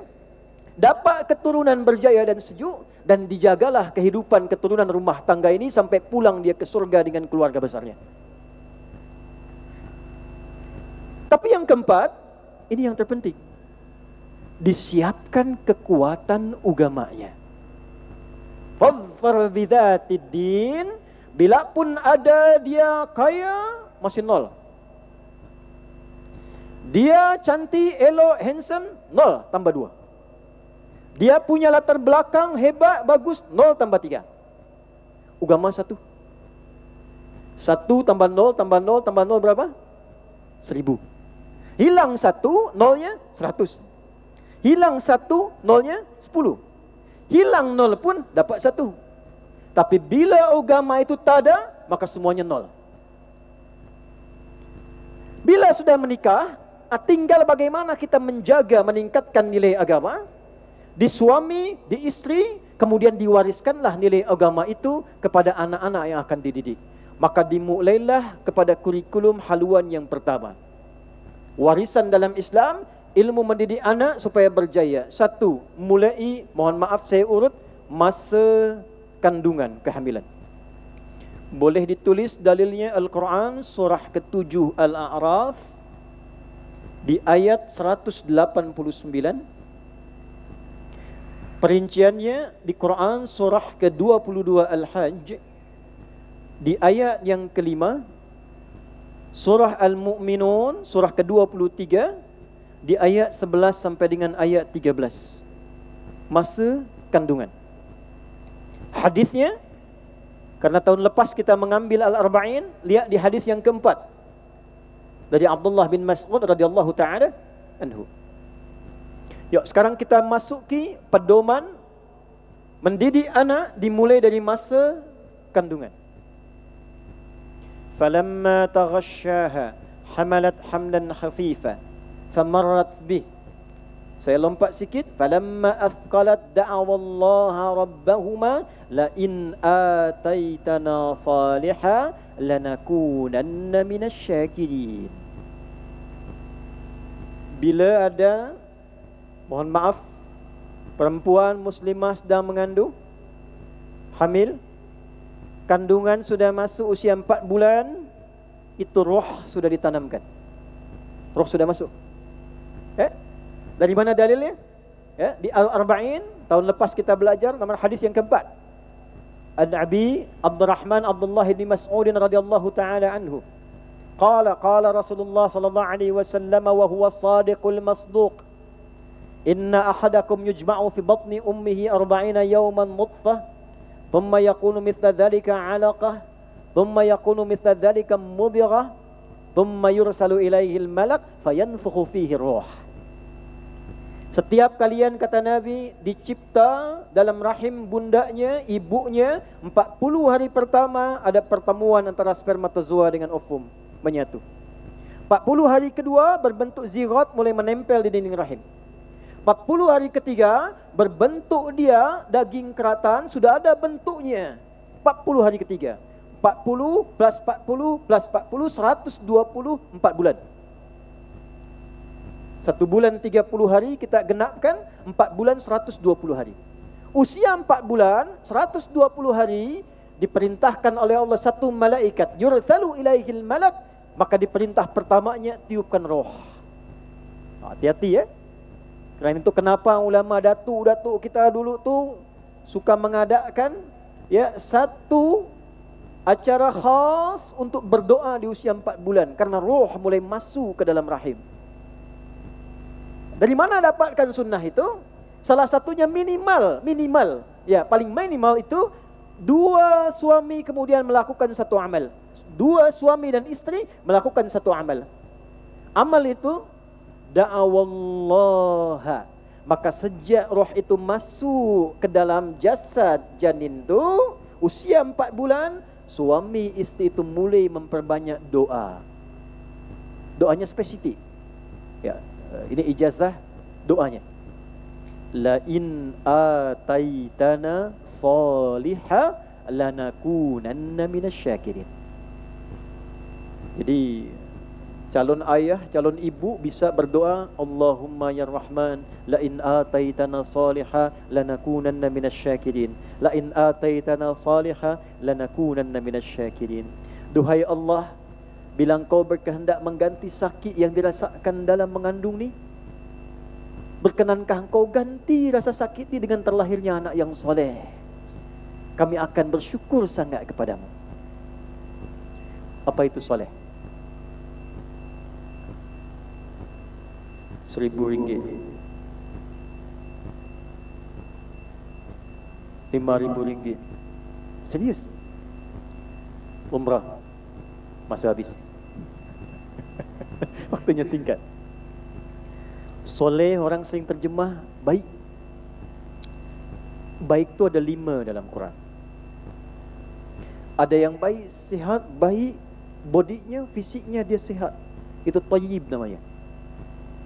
dapat keturunan berjaya dan sejuk, dan dijagalah kehidupan keturunan rumah tangga ini sampai pulang dia ke surga dengan keluarga besarnya. Tapi yang keempat, ini yang terpenting, disiapkan kekuatan agamanya. Fadhfar bidzatid din, bila pun ada dia kaya, masih nol. Dia cantik, elok, handsome, 0 tambah 2. Dia punya latar belakang hebat, bagus, 0 tambah 3. Agama 1. 1 tambah 0 tambah 0 tambah 0 berapa? 1000. Hilang 1, nolnya 100. Hilang 1, nolnya 10. Hilang 0 pun dapat 1. Tapi bila agama itu tak ada, maka semuanya 0. Bila sudah menikah, tinggal bagaimana kita menjaga, meningkatkan nilai agama di suami, di istri, kemudian diwariskanlah nilai agama itu kepada anak-anak yang akan dididik. Maka dimulailah kepada kurikulum haluan yang pertama. Warisan dalam Islam, ilmu mendidik anak supaya berjaya. 1, mulai, mohon maaf saya urut, masa kandungan, kehamilan. Boleh ditulis dalilnya Al-Quran surah ke-7 Al-A'raf di ayat 189. Perinciannya di Quran surah ke-22 Al-Hajj di ayat yang kelima, surah Al-Mu'minun surah ke-23 di ayat 11 sampai dengan ayat 13. Masa kandungan. Hadisnya, karena tahun lepas kita mengambil Al-Arba'in, lihat di hadis yang keempat dari Abdullah bin Mas'ud radhiyallahu ta'ala anhu. Yuk, sekarang kita masuki pedoman mendidik anak dimulai dari masa kandungan. Falamma taghasyaha hamalat hamlan khafifa famarrat bih. Saya lompat sikit. Falamma athqalat da'awallaha rabbahuma la in ataitana saliha lanakunanna minasyakirin. Bila ada, mohon maaf, Perempuan muslimah sedang mengandung, hamil, kandungan sudah masuk usia 4 bulan, itu roh sudah ditanamkan. Roh sudah masuk. Dari mana dalilnya? Di Al-Arba'in, tahun lepas kita belajar nomor hadis yang keempat. An-Nabi Abdurrahman Abdullah bin Mas'ud radhiyallahu taala anhu. Qala Rasulullah sallallahu alaihi wasallam wa huwa as-sadiqul masduq. Inna ahadakum yujma'u fi batni ummihi 40 yawman nutfah, thumma yakunu mithla dhalika 'alaqah, thumma yakunu mithla dhalika mudghah, thumma yursalu ilaihi al-malak fayanfukhu fihi ruh. Setiap kalian, kata Nabi, dicipta dalam rahim bundanya, ibunya, 40 hari pertama ada pertemuan antara spermatozoa dengan ovum, menyatu. 40 hari kedua berbentuk zigot, mulai menempel di dinding rahim. 40 hari ketiga berbentuk dia daging keratan, sudah ada bentuknya. 40 hari ketiga, 40 plus 40 plus 40, 124 bulan. 1 bulan 30 hari kita genapkan, 4 bulan 120 hari. Usia 4 bulan 120 hari diperintahkan oleh Allah satu malaikat, yurthalu ilaihil malak, maka diperintah pertamanya tiupkan roh. Hati-hati ya. Selain itu kenapa ulama datuk kita dulu tu suka mengadakan satu acara khas untuk berdoa di usia 4 bulan, karena roh mulai masuk ke dalam rahim. Dari mana dapatkan sunnah itu? Salah satunya minimal, paling minimal itu 2 suami kemudian melakukan satu amal. 2 suami dan istri melakukan satu amal. Amal itu da'awallaha. Maka sejak roh itu masuk ke dalam jasad janin itu, usia 4 bulan, suami istri itu mulai memperbanyak doa. Doanya spesifik. Ini ijazah doanya. La in ataitana salihah lanakunanna minasyakirin. Jadi calon ayah, calon ibu bisa berdoa, Allahumma ya Rahman, la in ataitana salihah lanakunanna minasyakirin. La in ataitana salihah lanakunanna minasyakirin. Duhai Allah, bila Engkau berkehendak mengganti sakit yang dirasakan dalam mengandung ni, berkenankah Engkau ganti rasa sakit ini dengan terlahirnya anak yang soleh? Kami akan bersyukur sangat kepadamu. Apa itu soleh? RM1,000, RM5,000. Serius? Umrah masa habis. Waktunya singkat. Soleh orang sering terjemah baik. Baik itu ada 5 dalam Quran. Ada yang baik, sihat, baik, bodinya, fisiknya dia sihat. Itu tayyib namanya.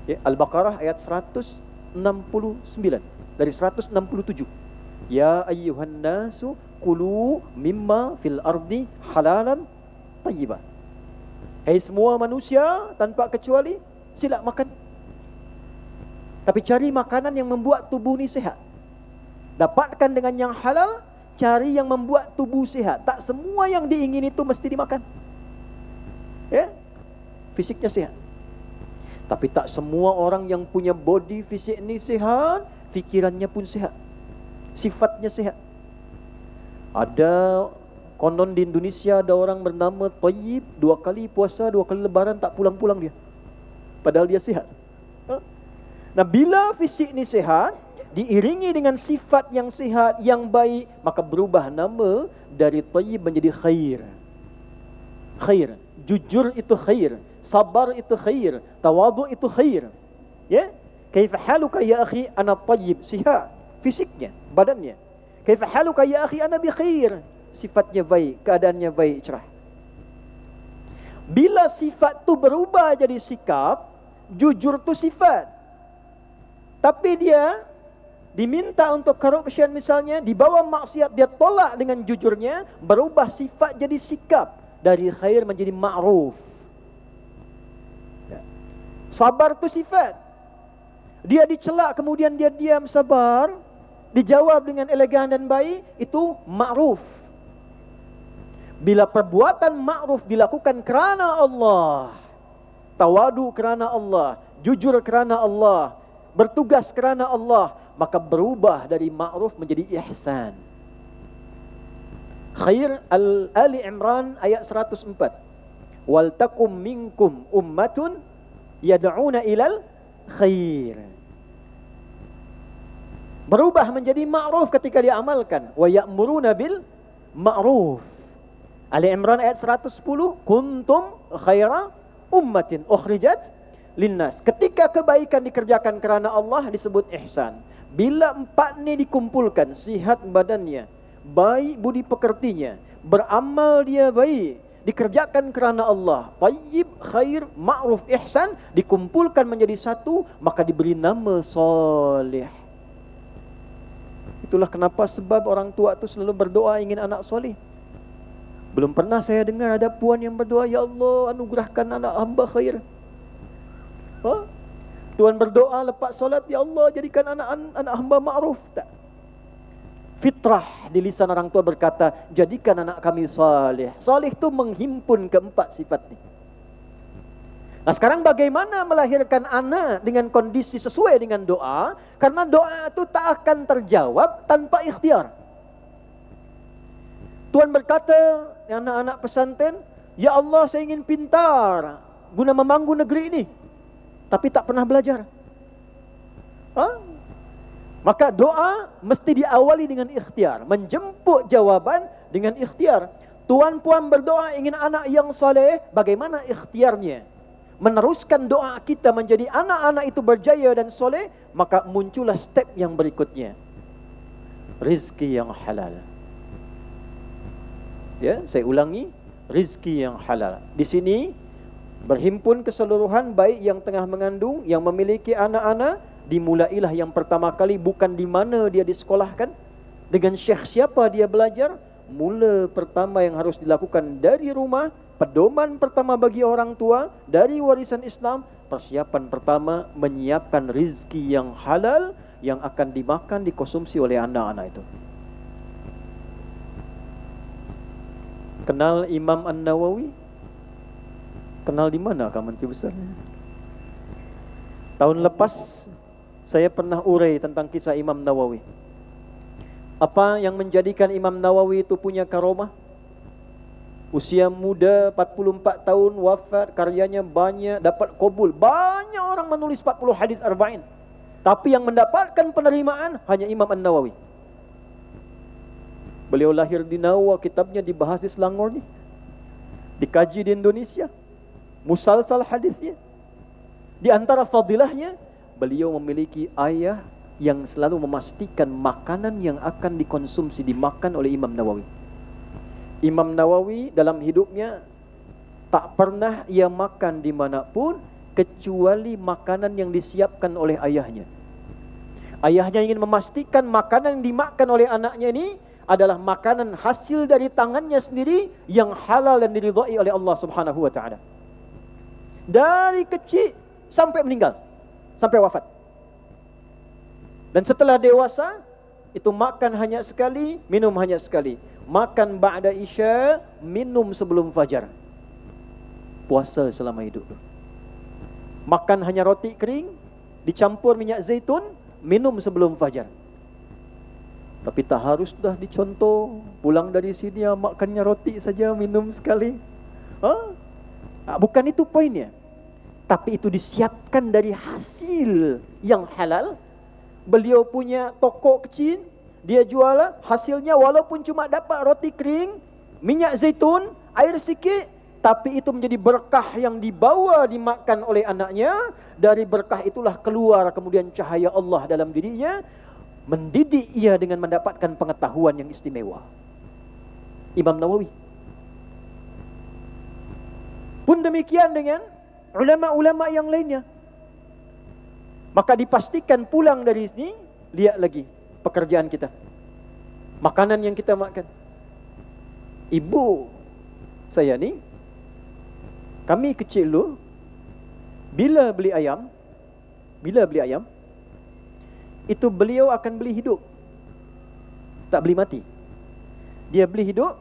Al-Baqarah ayat 169 dari 167. Ya ayyuhan nasu kulu mimma fil ardi halalan tayyibah. Hai semua manusia tanpa kecuali, sila makan. Tapi cari makanan yang membuat tubuh ni sihat. Dapatkan dengan yang halal, cari yang membuat tubuh sihat. Tak semua yang diingini itu mesti dimakan. Fisiknya sihat. Tapi tak semua orang yang punya body fisik ni sihat, fikirannya pun sihat, sifatnya sihat. Ada konon di Indonesia ada orang bernama Tayyib, 2 kali puasa, 2 kali lebaran tak pulang-pulang dia, padahal dia sihat. Nah, bila fisik ni sihat diiringi dengan sifat yang sihat, yang baik, maka berubah nama dari Tayyib menjadi khair. Khair, jujur itu khair, sabar itu khair, tawadhu itu khair. Kaifa haluka ya akhi, ana tayyib, sihat fisiknya, badannya. Kaifa haluka ya akhi, ana bi khair, sifatnya baik, keadaannya baik, cerah. Bila sifat tu berubah jadi sikap, jujur tu sifat, tapi dia diminta untuk corruption misalnya, dibawa maksiat, dia tolak dengan jujurnya, berubah sifat jadi sikap, dari khair menjadi ma'ruf. Sabar tu sifat, dia dicela kemudian dia diam sabar, dijawab dengan elegan dan baik, itu ma'ruf. Bila perbuatan ma'ruf dilakukan kerana Allah, tawadu kerana Allah, jujur kerana Allah, bertugas kerana Allah, maka berubah dari ma'ruf menjadi ihsan. Khair Ali Imran ayat 104. Wal takum minkum ummatun yad'una ilal khair. Berubah menjadi ma'ruf ketika diamalkan. Wa ya'muruna bil ma'ruf. Ali Imran ayat 110, kuntum khaira ummatin ukhrijat linnas. Ketika kebaikan dikerjakan kerana Allah disebut ihsan. Bila empat ni dikumpulkan, sihat badannya, baik budi pekertinya, beramal dia baik, dikerjakan kerana Allah, tayyib, khair, ma'ruf, ihsan, dikumpulkan menjadi satu, maka diberi nama soleh. Itulah kenapa sebab orang tua tu selalu berdoa ingin anak soleh. Belum pernah saya dengar ada puan yang berdoa, ya Allah anugerahkan anak hamba khair. Tuan berdoa lepas solat, ya Allah jadikan anak hamba ma'ruf. Tak. Fitrah di lisan orang tua berkata, jadikan anak kami salih. Salih itu menghimpun keempat sifat ini. Nah sekarang bagaimana melahirkan anak dengan kondisi sesuai dengan doa? Karena doa itu tak akan terjawab tanpa ikhtiar. Tuan berkata, anak-anak pesantren, ya Allah saya ingin pintar guna memanggu negeri ini, tapi tak pernah belajar. Maka doa mesti diawali dengan ikhtiar, menjemput jawaban dengan ikhtiar. Tuan puan berdoa ingin anak yang soleh, bagaimana ikhtiarnya? Meneruskan doa kita menjadi anak-anak itu berjaya dan soleh, maka muncullah step yang berikutnya. Rizki yang halal. Ya, saya ulangi, rizki yang halal. Di sini berhimpun keseluruhan, baik yang tengah mengandung, yang memiliki anak-anak. Dimulailah yang pertama kali bukan di mana dia disekolahkan, dengan syekh siapa dia belajar. Mula pertama yang harus dilakukan dari rumah, pedoman pertama bagi orang tua, dari warisan Islam, persiapan pertama menyiapkan rizki yang halal yang akan dimakan, dikonsumsi oleh anak-anak itu. Kenal Imam An-Nawawi? Kenal di mana Kak Menteri Besar? Tahun lepas saya pernah urai tentang kisah Imam Nawawi. Apa yang menjadikan Imam Nawawi itu punya karomah? Usia muda 44 tahun wafat, karyanya banyak, dapat qabul. Banyak orang menulis 40 hadis arba'in. Tapi yang mendapatkan penerimaan hanya Imam An-Nawawi. Beliau lahir di Nawa, kitabnya dibahas di Selangor ni, dikaji di Indonesia, musalsal hadisnya. Di antara fadilahnya, beliau memiliki ayah yang selalu memastikan makanan yang akan dikonsumsi, dimakan oleh Imam Nawawi. Imam Nawawi dalam hidupnya tak pernah ia makan dimanapun kecuali makanan yang disiapkan oleh ayahnya. Ayahnya ingin memastikan makanan yang dimakan oleh anaknya ini adalah makanan hasil dari tangannya sendiri yang halal dan diridhai oleh Allah Subhanahu wa taala. Dari kecil sampai meninggal, sampai wafat. Dan setelah dewasa, itu makan hanya sekali, minum hanya sekali. Makan ba'da isya, minum sebelum fajar. Puasa selama hidup. Makan hanya roti kering, dicampur minyak zaitun, minum sebelum fajar. Tapi tak harus dah dicontoh, pulang dari sini makannya roti saja, minum sekali. Bukan itu poinnya. Tapi itu disiapkan dari hasil yang halal. Beliau punya toko kecil, dia jual hasilnya, walaupun cuma dapat roti kering, minyak zaitun, air sikit, tapi itu menjadi berkah yang dibawa dimakan oleh anaknya. Dari berkah itulah keluar kemudian cahaya Allah dalam dirinya, mendidik ia dengan mendapatkan pengetahuan yang istimewa. Imam Nawawi. Pun demikian dengan ulama-ulama yang lainnya. Maka dipastikan pulang dari sini, lihat lagi pekerjaan kita, makanan yang kita makan. Ibu saya ni, kami kecil dulu, bila beli ayam, itu beliau akan beli hidup, tak beli mati. Dia beli hidup,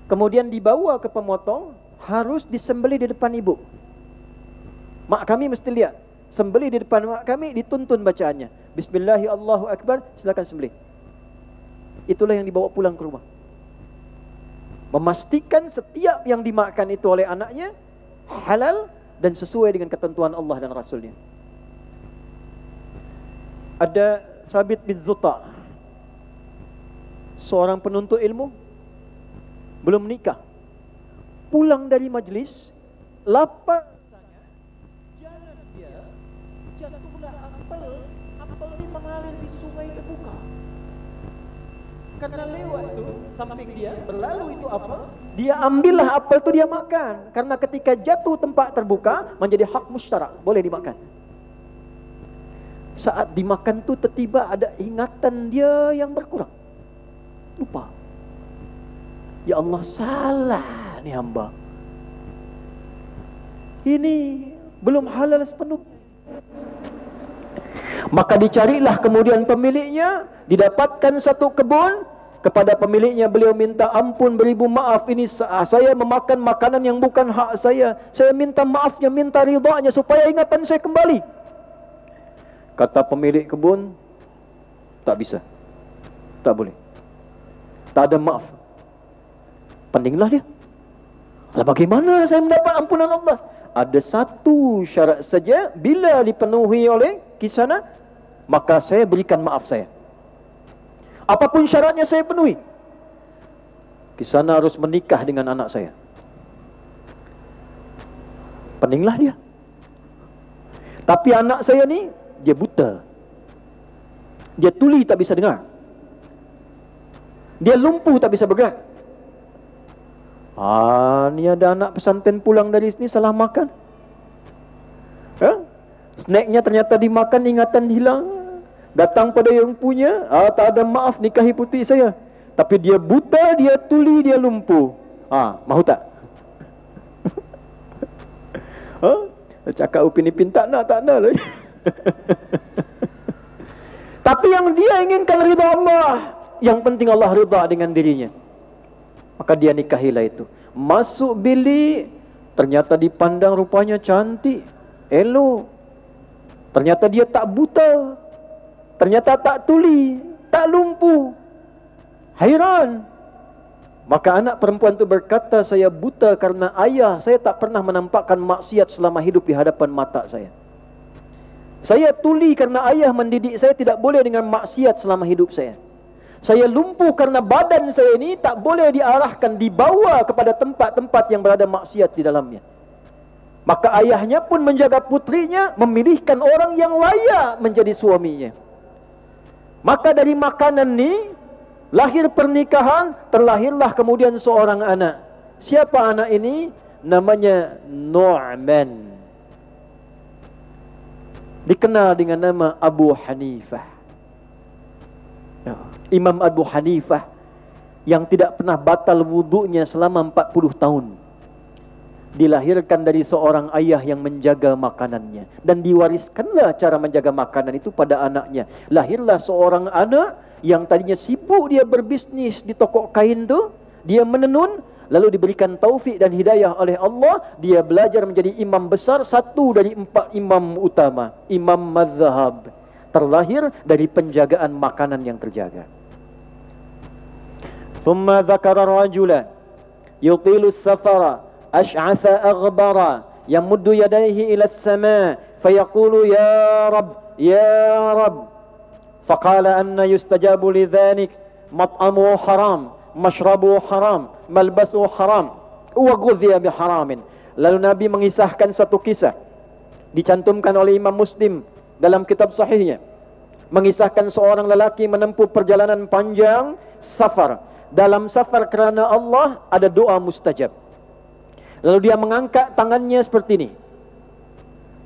kemudian dibawa ke pemotong, harus disembelih di depan ibu. Mak kami mesti lihat, sembelih di depan mak kami, dituntun bacaannya. Bismillahi Allahu Akbar, silakan sembelih. Itulah yang dibawa pulang ke rumah. Memastikan setiap yang dimakan itu oleh anaknya halal dan sesuai dengan ketentuan Allah dan Rasulnya. Ada Thabit bin Zuta, seorang penuntut ilmu, belum menikah, pulang dari majlis, lapar sangat, jalan dia, jatuhlah apel ini mengalir di sungai terbuka. Karena lewat itu, samping dia, berlalu itu apel, dia ambillah apel itu dia makan. Karena ketika jatuh tempat terbuka, menjadi hak musyarak, boleh dimakan. Saat dimakan tu tiba-tiba ada ingatan dia yang berkurang. Lupa. Ya Allah, salah ni hamba. Ini belum halal sepenuhnya. Maka dicarilah kemudian pemiliknya, didapatkan satu kebun. Kepada pemiliknya beliau minta ampun, beribu maaf, ini saya memakan makanan yang bukan hak saya. Saya minta maafnya, minta ridhanya supaya ingatan saya kembali. Kata pemilik kebun, tak bisa, tak boleh, tak ada maaf. Pendinglah dia. Lah bagaimana saya mendapat ampunan Allah? Ada satu syarat saja, bila dipenuhi oleh kisana, maka saya berikan maaf saya. Apapun syaratnya saya penuhi. Kisana harus menikah dengan anak saya. Peninglah dia. Tapi anak saya ni, dia buta. Dia tuli tak bisa dengar. Dia lumpuh tak bisa bergerak. Ni ada anak pesantren pulang dari sini salah makan. Snacknya ternyata dimakan, ingatan hilang. Datang pada yang punya, tak ada maaf nikahi putri saya. Tapi dia buta, dia tuli, dia lumpuh. Mahu tak? Cakap Upin Ipin tak nak lah. Tapi yang dia inginkan ridha Allah. Yang penting Allah ridha dengan dirinya. Maka dia nikahilah itu. Masuk bilik, ternyata dipandang rupanya cantik, elok. Ternyata dia tak buta, ternyata tak tuli, tak lumpuh. Hairan. Maka anak perempuan itu berkata, saya buta karena ayah saya tak pernah menampakkan maksiat selama hidup di hadapan mata saya. Saya tuli karena ayah mendidik saya tidak boleh dengan maksiat selama hidup saya. Saya lumpuh karena badan saya ini tak boleh diarahkan, dibawa kepada tempat-tempat yang berada maksiat di dalamnya. Maka ayahnya pun menjaga putrinya, memilihkan orang yang layak menjadi suaminya. Maka dari makanan ni lahir pernikahan, terlahirlah kemudian seorang anak. Siapa anak ini? Namanya Nu'man. Dikenal dengan nama Abu Hanifah. Imam Abu Hanifah yang tidak pernah batal wudunya selama 40 tahun. Dilahirkan dari seorang ayah yang menjaga makanannya. Dan diwariskanlah cara menjaga makanan itu pada anaknya. Lahirlah seorang anak yang tadinya sibuk dia berbisnis di toko kain tu. Dia menenun, lalu diberikan taufik dan hidayah oleh Allah. Dia belajar menjadi imam besar, satu dari 4 imam utama, imam mazhab. Terlahir dari penjagaan makanan yang terjaga. Thumma dzakara rajulan yutilu as-safara ash'atha aghbara yamuddu yadayhi ila as-sama' fayaqulu ya rab faqala anna yustajabu lidhalik mat'amu haram mashrabu haram malbasu haram wa ghudhiya biharamin. Lalu Nabi mengisahkan satu kisah dicantumkan oleh Imam Muslim dalam kitab sahihnya, mengisahkan seorang lelaki menempuh perjalanan panjang, safar. Dalam safar kerana Allah ada doa mustajab. Lalu dia mengangkat tangannya seperti ini.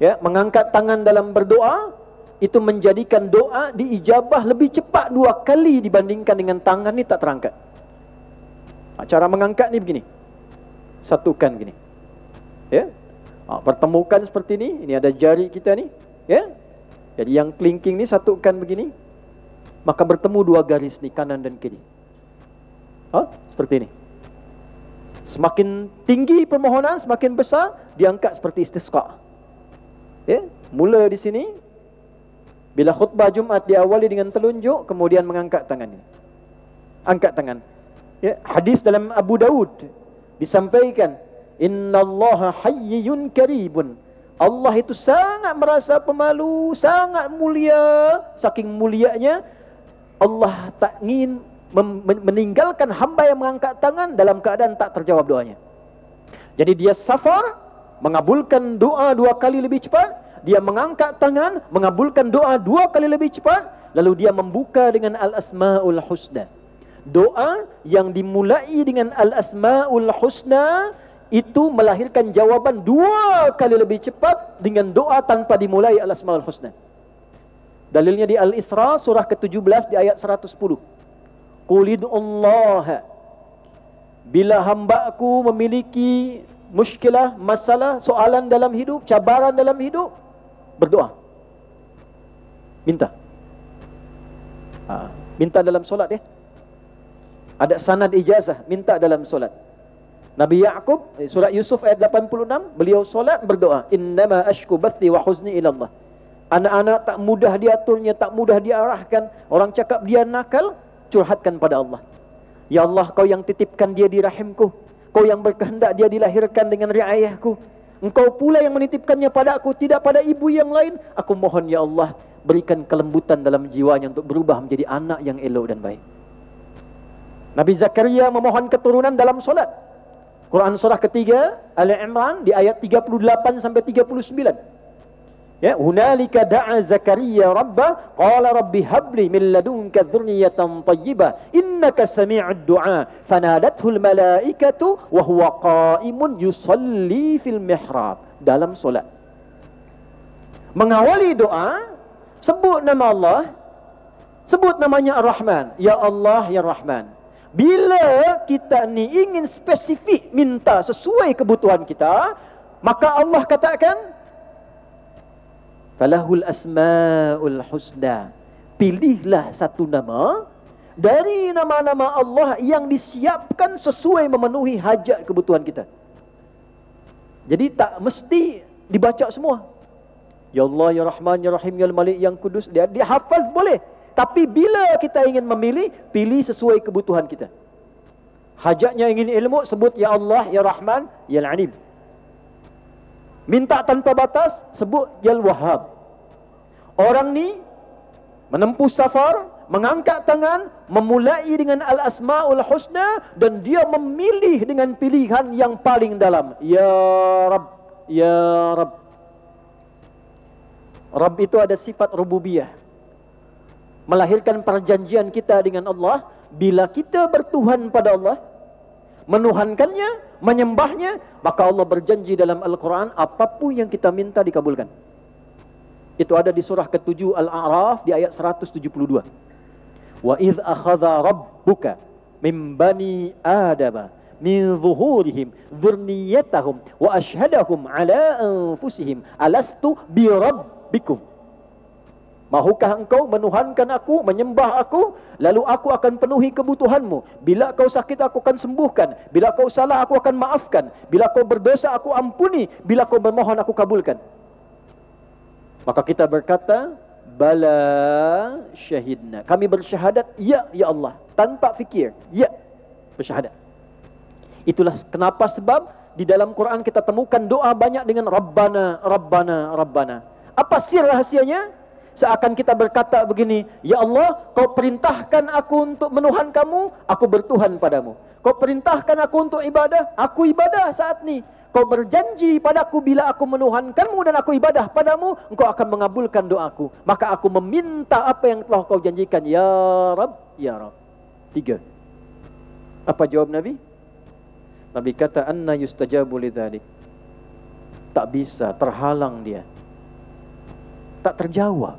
Ya, mengangkat tangan dalam berdoa itu menjadikan doa diijabah lebih cepat 2 kali dibandingkan dengan tangan ni tak terangkat. Cara mengangkat ni begini. Satukan gini. Ya. Pertemukan seperti ini. Ini ada jari kita ni, ya. Jadi yang kelingking ni satukan begini, maka bertemu dua garis ni, kanan dan kiri. Seperti ini. Semakin tinggi permohonan, semakin besar, diangkat seperti istisqa. Ya, mula di sini. Bila khutbah Jumaat diawali dengan telunjuk, kemudian mengangkat tangan ini. Angkat tangan. Ya, hadis dalam Abu Daud disampaikan, innallaha hayyun karibun. Allah itu sangat merasa pemalu, sangat mulia. Saking mulianya, Allah tak ingin meninggalkan hamba yang mengangkat tangan dalam keadaan tak terjawab doanya. Jadi dia safar, mengabulkan doa 2 kali lebih cepat. Dia mengangkat tangan, mengabulkan doa 2 kali lebih cepat. Lalu dia membuka dengan Al-Asma'ul Husna. Doa yang dimulai dengan Al-Asma'ul Husna itu melahirkan jawaban 2 kali lebih cepat dengan doa tanpa dimulai Al-Asma'ul Husna. Dalilnya di Al-Isra surah ke-17 di ayat 110. Qulid'ullaha, bila hambaku memiliki muskilah, masalah, soalan dalam hidup, cabaran dalam hidup, berdoa. Minta. Minta dalam solat ya. Ada sanad ijazah, minta dalam solat. Nabi Ya'qub, surat Yusuf ayat 86, beliau solat berdoa, innama ashku bathi wa huzni ilallah. Anak-anak tak mudah diaturnya, tak mudah diarahkan. Orang cakap dia nakal, curhatkan pada Allah. Ya Allah, kau yang titipkan dia di rahimku, kau yang berkehendak dia dilahirkan dengan riayahku, engkau pula yang menitipkannya pada aku, tidak pada ibu yang lain. Aku mohon ya Allah, berikan kelembutan dalam jiwanya untuk berubah menjadi anak yang elok dan baik. Nabi Zakaria memohon keturunan dalam solat. Quran surah ketiga Ali Imran di ayat 38 sampai 39. Ya, hunalika da'a Zakaria rabbah qala rabbi habli min ladunka dzurriyyatan thayyibah innaka sami'ud du'a fanadathul malaikatu wa huwa qa'imun yusalli fil mihrab. Dalam solat mengawali doa, sebut nama Allah, sebut namanya Ar-Rahman. Ya Allah, ya Rahman. Bila kita ni ingin spesifik minta sesuai kebutuhan kita, maka Allah katakan falahul asmaul husna. Pilihlah satu nama dari nama-nama Allah yang disiapkan sesuai memenuhi hajat kebutuhan kita. Jadi tak mesti dibaca semua. Ya Allah, ya Rahman, ya Rahim, ya Malik, yang Kudus. Dia hafaz boleh. Tapi bila kita ingin memilih, pilih sesuai kebutuhan kita. Hajatnya ingin ilmu, sebut ya Allah, ya Rahman, ya Alim. Minta tanpa batas, sebut ya Wahhab. Orang ni menempuh safar, mengangkat tangan, memulai dengan Al-Asma'ul Husna, dan dia memilih dengan pilihan yang paling dalam. Ya Rabb, ya Rabb. Rabb itu ada sifat rububiyah, melahirkan perjanjian kita dengan Allah. Bila kita bertuhan pada Allah, menuhankannya, menyembahnya, maka Allah berjanji dalam Al-Quran, apapun yang kita minta dikabulkan. Itu ada di surah ke-7 Al-A'raf di ayat 172. Wa idh akhadha rabbuka min bani adama min zuhurihim dzurriyyatahum wa ashhadahum ala anfusihim alastu bi rabbikum. Mahukah engkau menuhankan aku, menyembah aku, lalu aku akan penuhi kebutuhanmu. Bila kau sakit, aku akan sembuhkan. Bila kau salah, aku akan maafkan. Bila kau berdosa, aku ampuni. Bila kau bermohon, aku kabulkan. Maka kita berkata, bala syahidna. Kami bersyahadat, ya, ya Allah. Tanpa fikir, ya, bersyahadat. Itulah kenapa sebab di dalam Quran kita temukan doa banyak dengan Rabbana, Rabbana, Rabbana. Apa sir rahasianya? Seakan kita berkata begini, ya Allah, kau perintahkan aku untuk menuhan kamu, aku bertuhan padamu. Kau perintahkan aku untuk ibadah, aku ibadah saat ini. Kau berjanji padaku bila aku menuhankanmu dan aku ibadah padamu, engkau akan mengabulkan doaku. Maka aku meminta apa yang telah kau janjikan. Ya Rabb, ya Rabb. 3. Apa jawab Nabi? Nabi kata, anna yustajabu lidzalik. Tak bisa, terhalang dia, tak terjawab.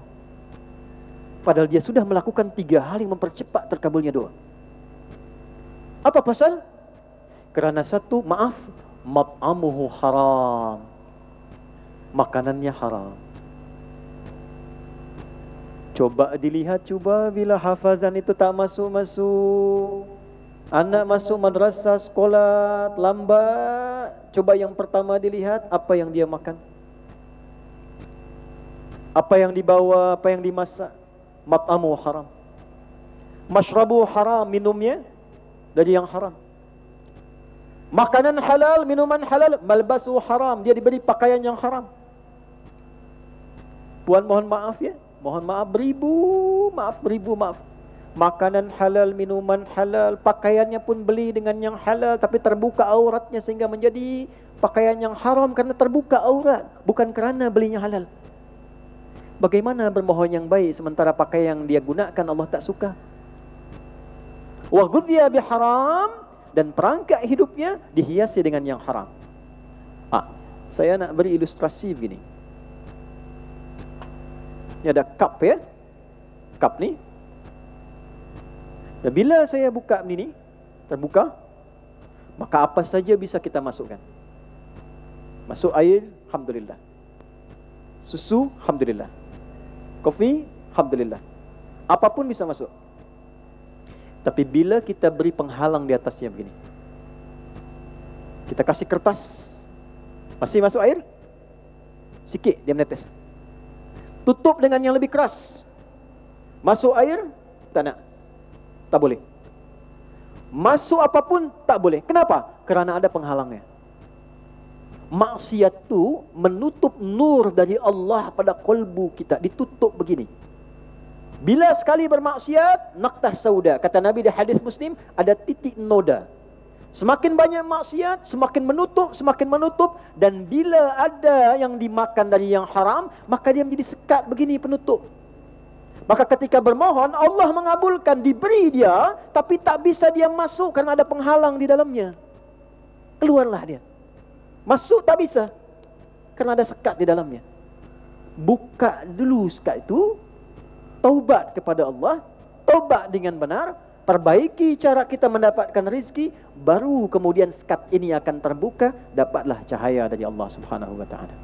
Padahal dia sudah melakukan 3 hal yang mempercepat terkabulnya doa. Apa pasal? Kerana satu, maaf, mat'amuhu haram, makanannya haram. Coba dilihat, cuba bila hafazan itu tak masuk-masuk. Anak masuk madrasah, sekolah, lambat. Coba yang pertama dilihat, apa yang dia makan, apa yang dibawa, apa yang dimasak. Mat'amu haram, mashrabu haram, minumnya dari yang haram. Makanan halal, minuman halal, malbasu haram, dia diberi pakaian yang haram. Puan mohon maaf ya, mohon maaf beribu maaf. Makanan halal, minuman halal, pakaiannya pun beli dengan yang halal, tapi terbuka auratnya sehingga menjadi pakaian yang haram karena terbuka aurat, bukan kerana belinya halal. Bagaimana bermohon yang baik sementara pakaian yang dia gunakan Allah tak suka? Wa ghudhiya biharam, dan perangkat hidupnya dihiasi dengan yang haram. Saya nak beri ilustrasi begini. Ini ada cup ya. Cup ni. Dan bila saya buka ni terbuka, maka apa saja bisa kita masukkan. Masuk air, alhamdulillah. Susu, alhamdulillah. Kopi, alhamdulillah. Apapun bisa masuk. Tapi bila kita beri penghalang di atasnya begini, kita kasih kertas, masih masuk air, sikit dia menetes. Tutup dengan yang lebih keras, masuk air, tak nak, tak boleh. Masuk apapun tak boleh. Kenapa? Kerana ada penghalangnya. Maksiat tu menutup nur dari Allah pada kolbu kita, ditutup begini. Bila sekali bermaksiat, naqtah sauda, kata Nabi di hadis Muslim, ada titik noda. Semakin banyak maksiat, semakin menutup, dan bila ada yang dimakan dari yang haram, maka dia menjadi sekat begini penutup. Maka ketika bermohon, Allah mengabulkan, diberi dia, tapi tak bisa dia masuk kerana ada penghalang di dalamnya. Keluarlah dia. Masuk tak bisa kerana ada sekat di dalamnya. Buka dulu sekat itu, taubat kepada Allah, taubat dengan benar, perbaiki cara kita mendapatkan rezeki, baru kemudian sekat ini akan terbuka, dapatlah cahaya dari Allah Subhanahu wa taala.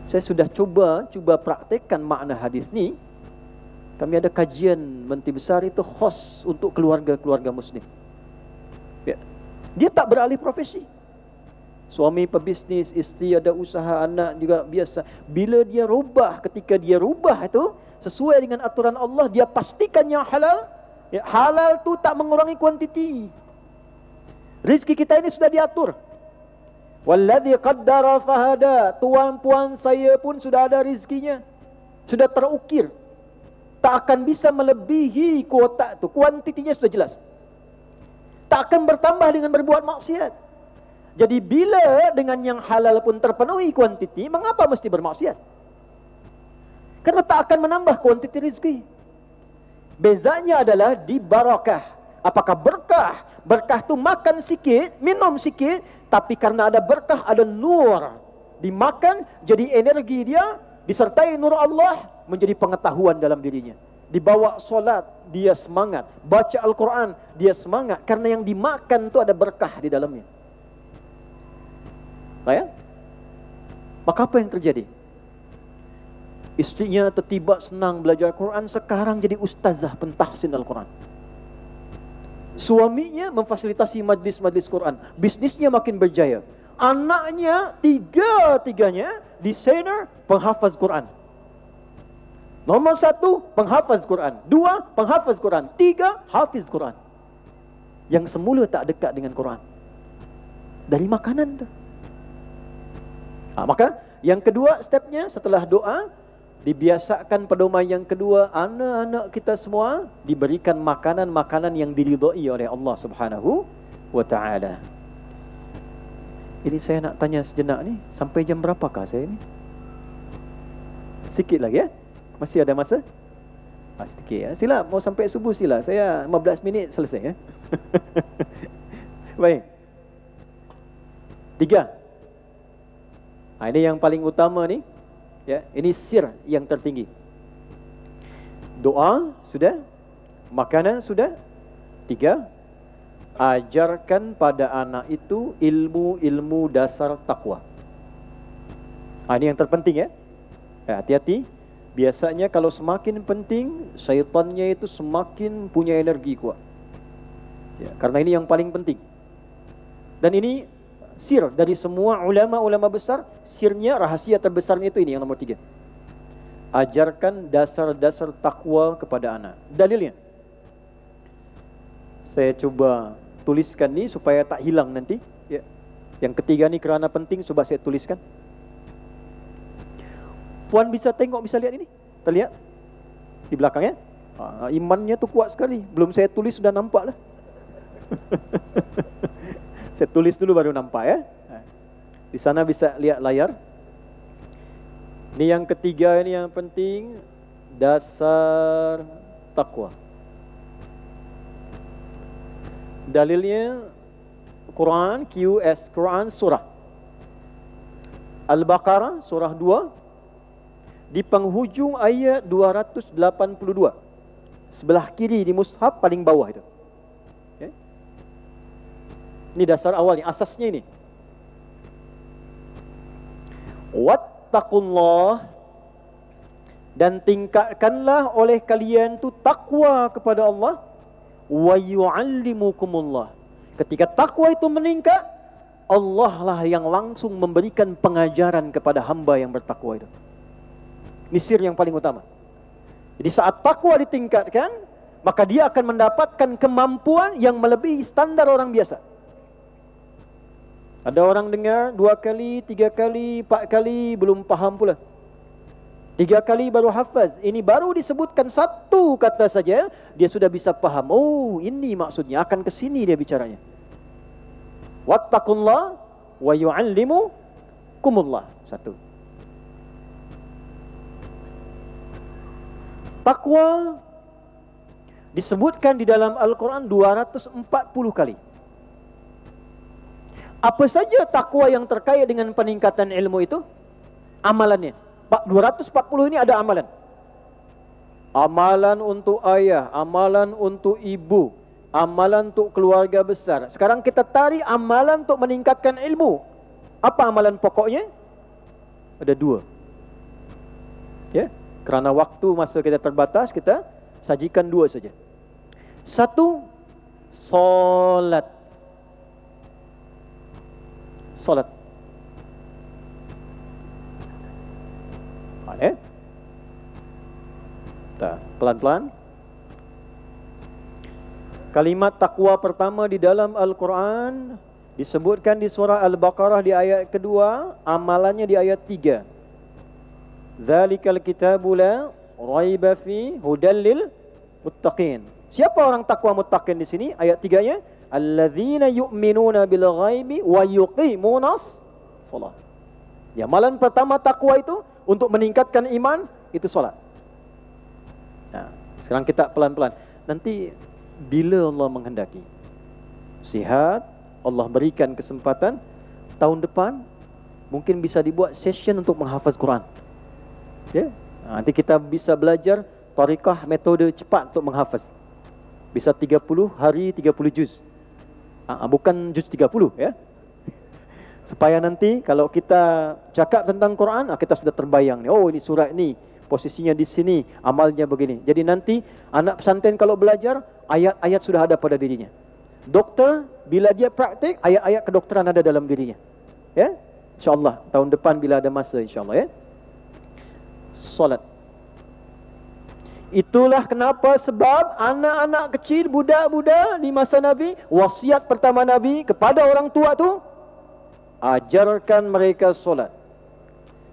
Saya sudah cuba praktekkan makna hadis ni. Kami ada kajian Menteri Besar itu khos untuk keluarga-keluarga muslim. Ya. Dia tak beralih profesi. Suami pebisnis, isteri ada usaha, anak juga biasa. Bila dia rubah, ketika dia rubah itu sesuai dengan aturan Allah, dia pastikan yang halal. Ya, halal tu tak mengurangi kuantiti. Rizki kita ini sudah diatur. Walladzi qaddara fahada, tuan-puan saya pun sudah ada rizkinya, sudah terukir. Tak akan bisa melebihi kuota tu, kuantitinya sudah jelas. Tak akan bertambah dengan berbuat maksiat. Jadi bila dengan yang halal pun terpenuhi kuantiti, mengapa mesti bermaksiat? Kerana tak akan menambah kuantiti rizki. Bezanya adalah di barakah. Apakah berkah? Berkah tu makan sikit, minum sikit, tapi karena ada berkah, ada nur. Dimakan, jadi energi dia, disertai nur Allah, menjadi pengetahuan dalam dirinya. Dibawa solat, dia semangat. Baca Al-Quran, dia semangat. Karena yang dimakan tu ada berkah di dalamnya. Ya? Maka apa yang terjadi? Istrinya tertiba senang belajar Al-Quran, sekarang jadi ustazah pentahsin Al-Quran. Suaminya memfasilitasi majlis-majlis Quran, bisnisnya makin berjaya. Anaknya tiga-tiganya desainer, penghafaz Quran. Nomor 1 penghafaz Quran, 2 penghafaz Quran, 3 hafiz Quran. Yang semula tak dekat dengan Quran, dari makanan tu. Maka yang kedua stepnya setelah doa, dibiasakan pedoman yang kedua, anak-anak kita semua diberikan makanan-makanan yang diridhai oleh Allah Subhanahu wa taala. Ini saya nak tanya sejenak ni, sampai jam berapakah saya ni? Sikit lagi ya? Masih ada masa? Sedikit ya. Sila mau sampai subuh sila. Saya 15 minit selesai ya. Baik. 3. Ini yang paling utama ni. Ya, ini sir yang tertinggi. Doa sudah, makanan sudah. 3, ajarkan pada anak itu ilmu-ilmu dasar takwa. Ini yang terpenting ya. Hati-hati. Biasanya kalau semakin penting, syaitannya itu semakin punya energi kuat. Ya, karena ini yang paling penting. Dan ini sir dari semua ulama-ulama besar, sirnya, rahasia terbesarnya itu ini yang nomor 3. Ajarkan dasar-dasar takwa kepada anak. Dalilnya, saya coba tuliskan nih supaya tak hilang nanti. Ya. Yang ketiga nih kerana penting, coba saya tuliskan. Puan bisa tengok, bisa lihat ini? Terlihat? Di belakang ya? Imannya tuh kuat sekali. Belum saya tulis sudah nampak lah. Saya tulis dulu baru nampak ya. Di sana bisa lihat layar. Ini yang ketiga, ini yang penting. Dasar takwa. Dalilnya Quran, QS, Quran surah Al-Baqarah surah 2 di penghujung ayat 282, sebelah kiri di mushaf paling bawah itu. Okay. Ini dasar awalnya, asasnya ini. Wattaqullah, dan tingkatkanlah oleh kalian tu takwa kepada Allah. Wa yu'allimukumullah. Ketika takwa itu meningkat, Allah lah yang langsung memberikan pengajaran kepada hamba yang bertakwa itu. Ini sir yang paling utama. Jadi saat takwa ditingkatkan, maka dia akan mendapatkan kemampuan yang melebihi standar orang biasa. Ada orang dengar 2 kali, 3 kali, 4 kali belum paham pula. 3 kali baru hafaz. Ini baru disebutkan 1 kata saja, dia sudah bisa paham. Oh, ini maksudnya, akan ke sini dia bicaranya. Wattaqullah wa yu'allimukumullah. 1. Takwa disebutkan di dalam Al-Quran 240 kali. Apa saja takwa yang terkait dengan peningkatan ilmu itu? Amalannya. 240 ini ada amalan. Amalan untuk ayah, amalan untuk ibu, amalan untuk keluarga besar. Sekarang kita tarik amalan untuk meningkatkan ilmu. Apa amalan pokoknya? Ada 2. Ya. Kerana waktu masa kita terbatas, kita sajikan 2 saja. 1, solat. Solat. Pelan-pelan. Kalimat takwa pertama di dalam Al-Quran disebutkan di surah Al-Baqarah di ayat kedua, amalannya di ayat 3. Dzalikal kitabu la raiba fi hudal lil muttaqin. Siapa orang takwa muttaqin di sini? Ayat 3-nya, alladzina yu'minuna bil ghaibi wa yuqimunas shalah. Ya, amalan pertama takwa itu untuk meningkatkan iman itu salat. Nah, sekarang kita pelan-pelan. Nanti bila Allah menghendaki, sihat, Allah berikan kesempatan, tahun depan mungkin bisa dibuat session untuk menghafaz Quran. Ya, nanti kita bisa belajar tariqah metode cepat untuk menghafaz. Bisa 30 hari 30 juz. Bukan juz 30 ya. Supaya nanti kalau kita cakap tentang Quran, kita sudah terbayang nih. Oh, ini surat ini posisinya di sini, amalnya begini. Jadi nanti anak pesantren kalau belajar, ayat-ayat sudah ada pada dirinya. Doktor bila dia praktik, ayat-ayat kedokteran ada dalam dirinya. Ya. Insya-Allah tahun depan bila ada masa, insya-Allah ya. Salat. Itulah kenapa, sebab anak-anak kecil, budak-budak di masa Nabi, wasiat pertama Nabi kepada orang tua tu, ajarkan mereka solat.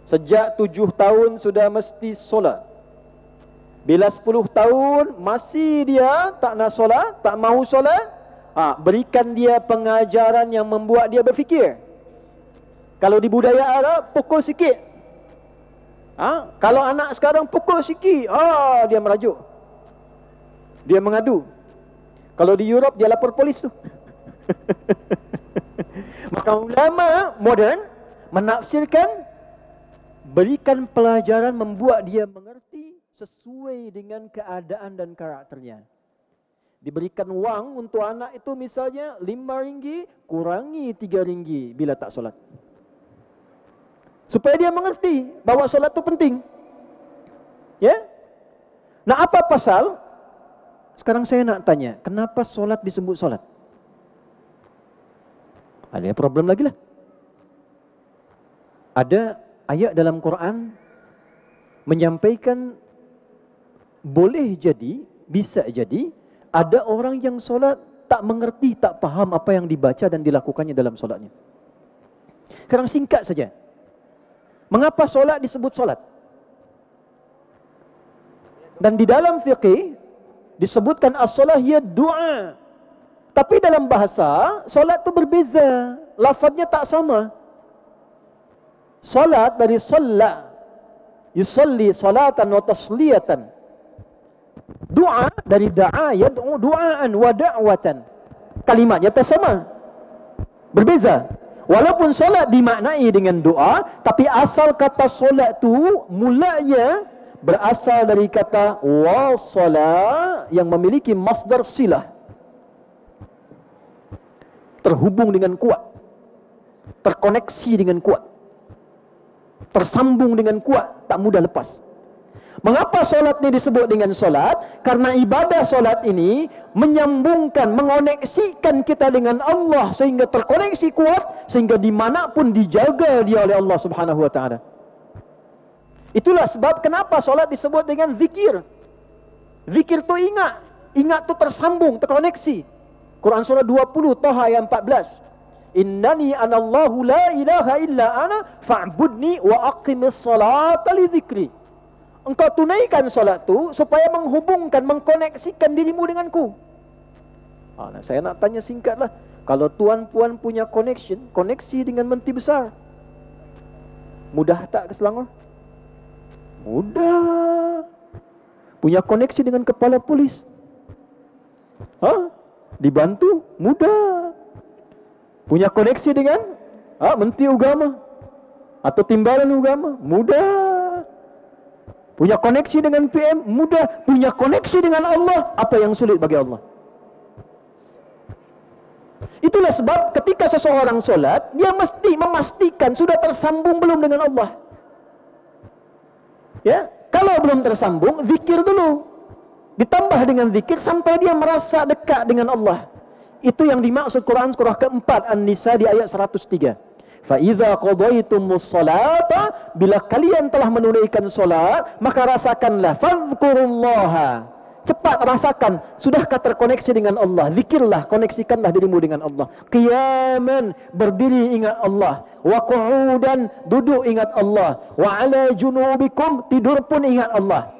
Sejak 7 tahun sudah mesti solat. Bila 10 tahun masih dia tak nak solat, tak mahu solat, berikan dia pengajaran yang membuat dia berfikir. Kalau di budaya Arab, pukul sikit. Kalau anak sekarang pukul sikit, dia merajuk, dia mengadu. Kalau di Europe dia lapor polis tu. Maka ulama moden menafsirkan, berikan pelajaran membuat dia mengerti sesuai dengan keadaan dan karakternya. Diberikan wang untuk anak itu misalnya RM5, kurangi RM3 bila tak solat. Supaya dia mengerti bahawa solat itu penting. Ya? Nah, apa pasal? Sekarang saya nak tanya, kenapa solat disebut solat? Ada problem lagi lah. Ada ayat dalam Quran menyampaikan boleh jadi, bisa jadi ada orang yang solat tak mengerti, tak faham apa yang dibaca dan dilakukannya dalam solatnya. Sekarang singkat saja. Mengapa solat disebut solat? Dan di dalam fiqih disebutkan as-salah hiya doa. Tapi dalam bahasa, solat itu berbeza. Lafaznya tak sama. Solat dari solla, yusalli salatan wa tasliyatan. Doa dari da'a, yad'u du'aan wa da'watan. Kalimatnya tak sama, berbeza. Walaupun solat dimaknai dengan doa, tapi asal kata solat tu mulanya berasal dari kata wasala yang memiliki masdar silah, terhubung dengan kuat, terkoneksi dengan kuat, tersambung dengan kuat, tak mudah lepas. Mengapa solat ini disebut dengan solat? Karena ibadah solat ini menyambungkan, mengoneksikan kita dengan Allah sehingga terkoneksi kuat, sehingga dimanapun dijaga dia oleh Allah Subhanahu Wa Taala. Itulah sebab kenapa solat disebut dengan zikir. Zikir tu ingat, ingat tu tersambung, terkoneksi. Quran surah 20 Taha ayat 14. Innani anallahu la ilaha illa ana fa'budni wa aqimis salata li dzikri. Engkau tunaikan solat tu supaya menghubungkan, mengkoneksikan dirimu denganku. Nah, saya nak tanya singkatlah. Kalau tuan-puan punya koneksi dengan Menti Besar, mudah tak ke Selangor? Mudah. Punya koneksi dengan kepala polis, dibantu? Mudah. Punya koneksi dengan Menteri Agama atau Timbalan Agama? Mudah. Punya koneksi dengan PM? Mudah. Punya koneksi dengan Allah? Apa yang sulit bagi Allah? Itulah sebab ketika seseorang solat, dia mesti memastikan sudah tersambung belum dengan Allah. Ya, kalau belum tersambung, zikir dulu. Ditambah dengan zikir sampai dia merasa dekat dengan Allah. Itu yang dimaksud Quran surah keempat An-Nisa di ayat 103. Fa idza qadaytumus salata, bila kalian telah menunaikan solat, maka rasakanlah, fadhkurullaha. Cepat rasakan, sudahkah terkoneksi dengan Allah? Zikirlah, koneksikanlah dirimu dengan Allah. Qiyaman, berdiri ingat Allah. Wa qu'udan, duduk ingat Allah. Wa ala junubikum, tidur pun ingat Allah.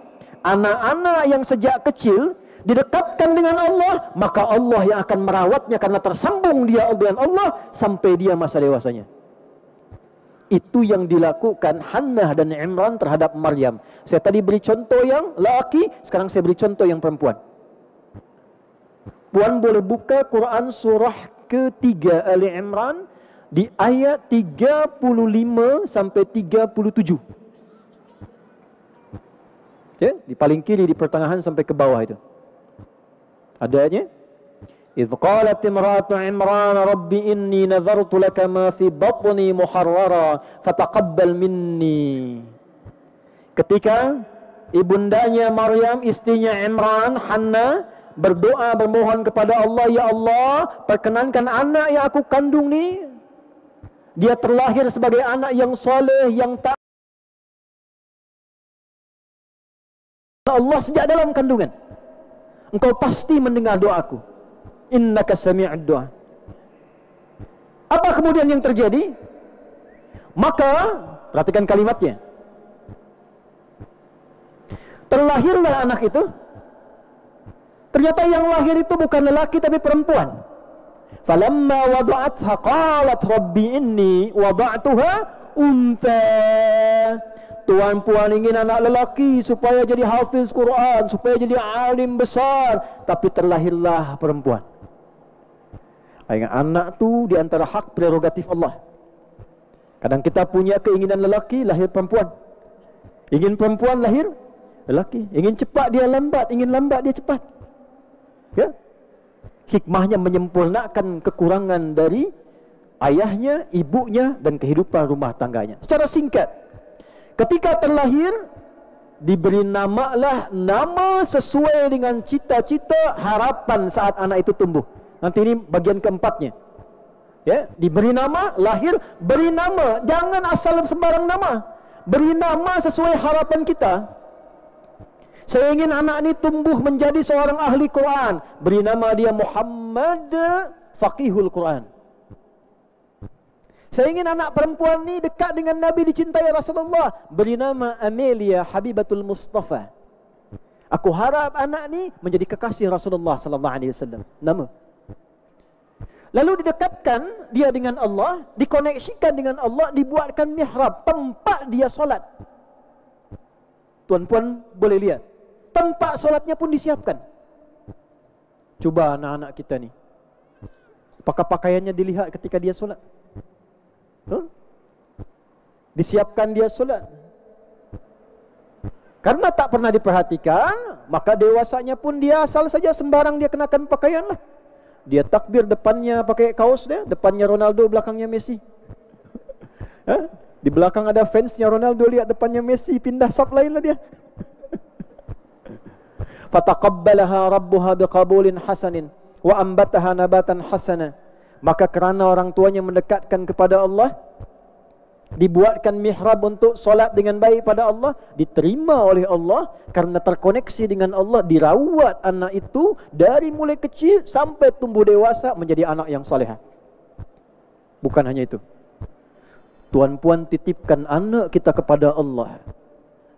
Anak-anak yang sejak kecil didekatkan dengan Allah, maka Allah yang akan merawatnya karena tersambung dia dengan Allah sampai dia masa dewasanya. Itu yang dilakukan Hannah dan Imran terhadap Maryam. Saya tadi beri contoh yang laki, sekarang saya beri contoh yang perempuan. Puan boleh buka Quran surah ketiga Ali Imran di ayat 35 sampai 37. Ya, di paling kiri, di pertengahan sampai ke bawah itu. Ada ayatnya? إذ قالت امرأة عمران رب إني نذرت لك ما في بطني محررا فتقبل مني. Ketika ibundanya Maryam, istrinya Imran, Hannah, berdoa bermohon kepada Allah, ya Allah, perkenankan anak yang aku kandung ni, dia terlahir sebagai anak yang soleh, yang tak Allah sejak dalam kandungan. Engkau pasti mendengar doaku. Innaka sami'ud du'a. Apa kemudian yang terjadi? Maka perhatikan kalimatnya. Terlahirlah anak itu. Ternyata yang lahir itu bukan lelaki tapi perempuan. Falamma wada'atha qalat rabbi inni wada'tuha untha. Tuan-puan ingin anak lelaki supaya jadi hafiz Quran, supaya jadi alim besar, tapi terlahirlah perempuan. Anak tu di antara hak prerogatif Allah. Kadang kita punya keinginan lelaki, lahir perempuan. Ingin perempuan, lahir lelaki. Ingin cepat, dia lambat. Ingin lambat, dia cepat. Ya? Hikmahnya menyempurnakan kekurangan dari ayahnya, ibunya, dan kehidupan rumah tangganya. Secara singkat, ketika terlahir, diberi namalah nama sesuai dengan cita-cita harapan saat anak itu tumbuh. Nanti ini bagian keempatnya. Ya, diberi nama, lahir, beri nama. Jangan asal sembarang nama. Beri nama sesuai harapan kita. Saya ingin anak ini tumbuh menjadi seorang ahli Quran. Beri nama dia Muhammad Faqihul Quran. Saya ingin anak perempuan ni dekat dengan Nabi, dicintai Rasulullah. Beri nama Amelia Habibatul Mustafa. Aku harap anak ni menjadi kekasih Rasulullah sallallahu alaihi wasallam. Nama. Lalu didekatkan dia dengan Allah, dikoneksikan dengan Allah, dibuatkan mihrab, tempat dia solat. Tuan-puan boleh lihat, tempat solatnya pun disiapkan. Cuba anak-anak kita ni, apakah pakaiannya dilihat ketika dia solat? Disiapkan dia solat. Karena tak pernah diperhatikan, maka dewasanya pun dia asal saja sembarang dia kenakan pakaian lah. Dia takbir depannya pakai kaos dia, depannya Ronaldo, belakangnya Messi. Di belakang ada fansnya Ronaldo, lihat depannya Messi, pindah saf lain lah dia. Fataqabbalaha rabbuha biqabulin hasanin wa ambataha nabatan hasana. Maka kerana orang tuanya mendekatkan kepada Allah, dibuatkan mihrab untuk solat dengan baik pada Allah, diterima oleh Allah. Karena terkoneksi dengan Allah, dirawat anak itu dari mulai kecil sampai tumbuh dewasa menjadi anak yang salihah. Bukan hanya itu, tuan-puan titipkan anak kita kepada Allah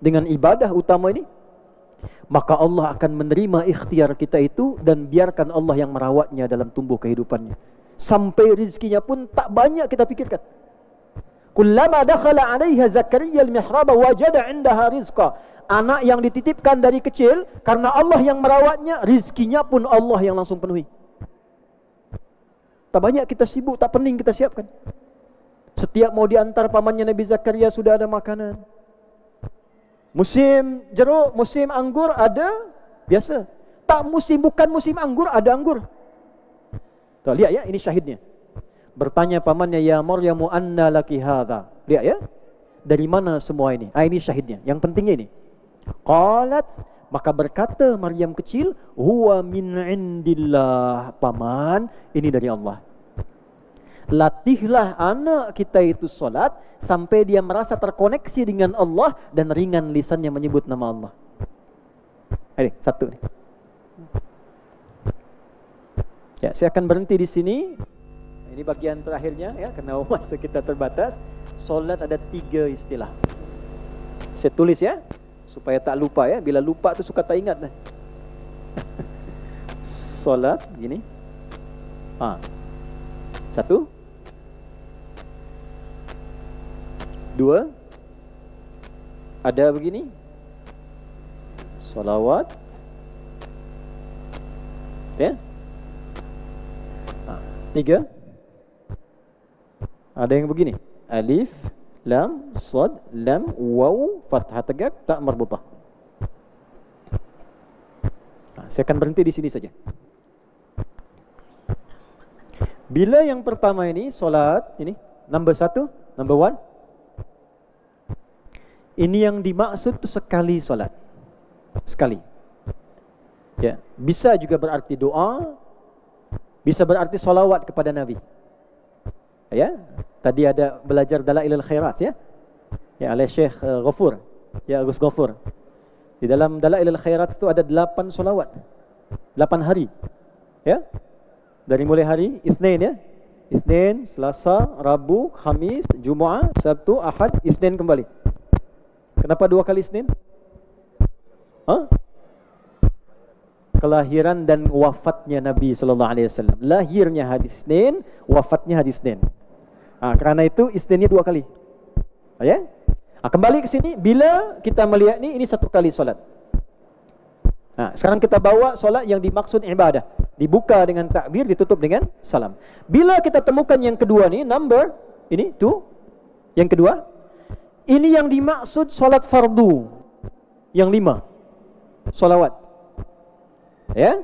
dengan ibadah utama ini, maka Allah akan menerima ikhtiar kita itu dan biarkan Allah yang merawatnya dalam tumbuh kehidupannya. Sampai rizkinya pun tak banyak kita fikirkan. Kullama dakhala 'alaiha Zakaria al-mihraba wajada 'indaha rizqa. Anak yang dititipkan dari kecil, karena Allah yang merawatnya, rizkinya pun Allah yang langsung penuhi. Tak banyak kita sibuk, tak pening kita siapkan. Setiap mau diantar pamannya Nabi Zakaria sudah ada makanan. Musim jeruk, musim anggur ada, biasa. Tak musim, bukan musim anggur, ada anggur. Tuh, lihat ya, ini syahidnya. Bertanya pamannya, ya Maryamu anna laki hadha. Lihat ya, dari mana semua ini? Ini syahidnya, yang pentingnya ini. Qalat, maka berkata Maryam kecil, huwa min indillah. Paman, ini dari Allah. Latihlah anak kita itu solat sampai dia merasa terkoneksi dengan Allah dan ringan lisannya menyebut nama Allah. Ini satu nih. Ya, saya akan berhenti di sini. Ini bagian terakhirnya ya, karena masa kita terbatas. Solat ada 3 istilah. Saya tulis ya, supaya tak lupa ya. Bila lupa tu suka tak ingat. Solat gini. 1, 2, ada begini, solawat, ya. 3, ada yang begini, alif, lam, sad, lam, waw, fathah tegak, tak marbutah. Saya akan berhenti di sini saja. Bila yang pertama ini solat, ini number 1, number 1, ini yang dimaksud tu sekali solat, sekali. Ya, bisa juga berarti doa, bisa berarti solawat kepada Nabi. Ya, tadi ada belajar Dalailul Khairat ya, ya oleh Syekh Ghafur, ya Gus Ghafur. Di dalam Dalailul Khairat itu ada 8 solawat, 8 hari. Ya, dari mulai hari Isnin ya, Isnin, Selasa, Rabu, Khamis, Jumaat, Sabtu, Ahad, Isnin kembali. Kenapa 2 kali Isnin? Kelahiran dan wafatnya Nabi sallallahu alaihi wasallam. Lahirnya hari Isnin, wafatnya hari Isnin. Kerana itu Isninnya 2 kali. Ya? Kembali ke sini, bila kita melihat ini 1 kali solat. Sekarang kita bawa solat yang dimaksud ibadah. Dibuka dengan takbir, ditutup dengan salam. Bila kita temukan yang kedua ni, number ini 2, yang kedua, ini yang dimaksud solat fardu, yang 5 solawat. Ya,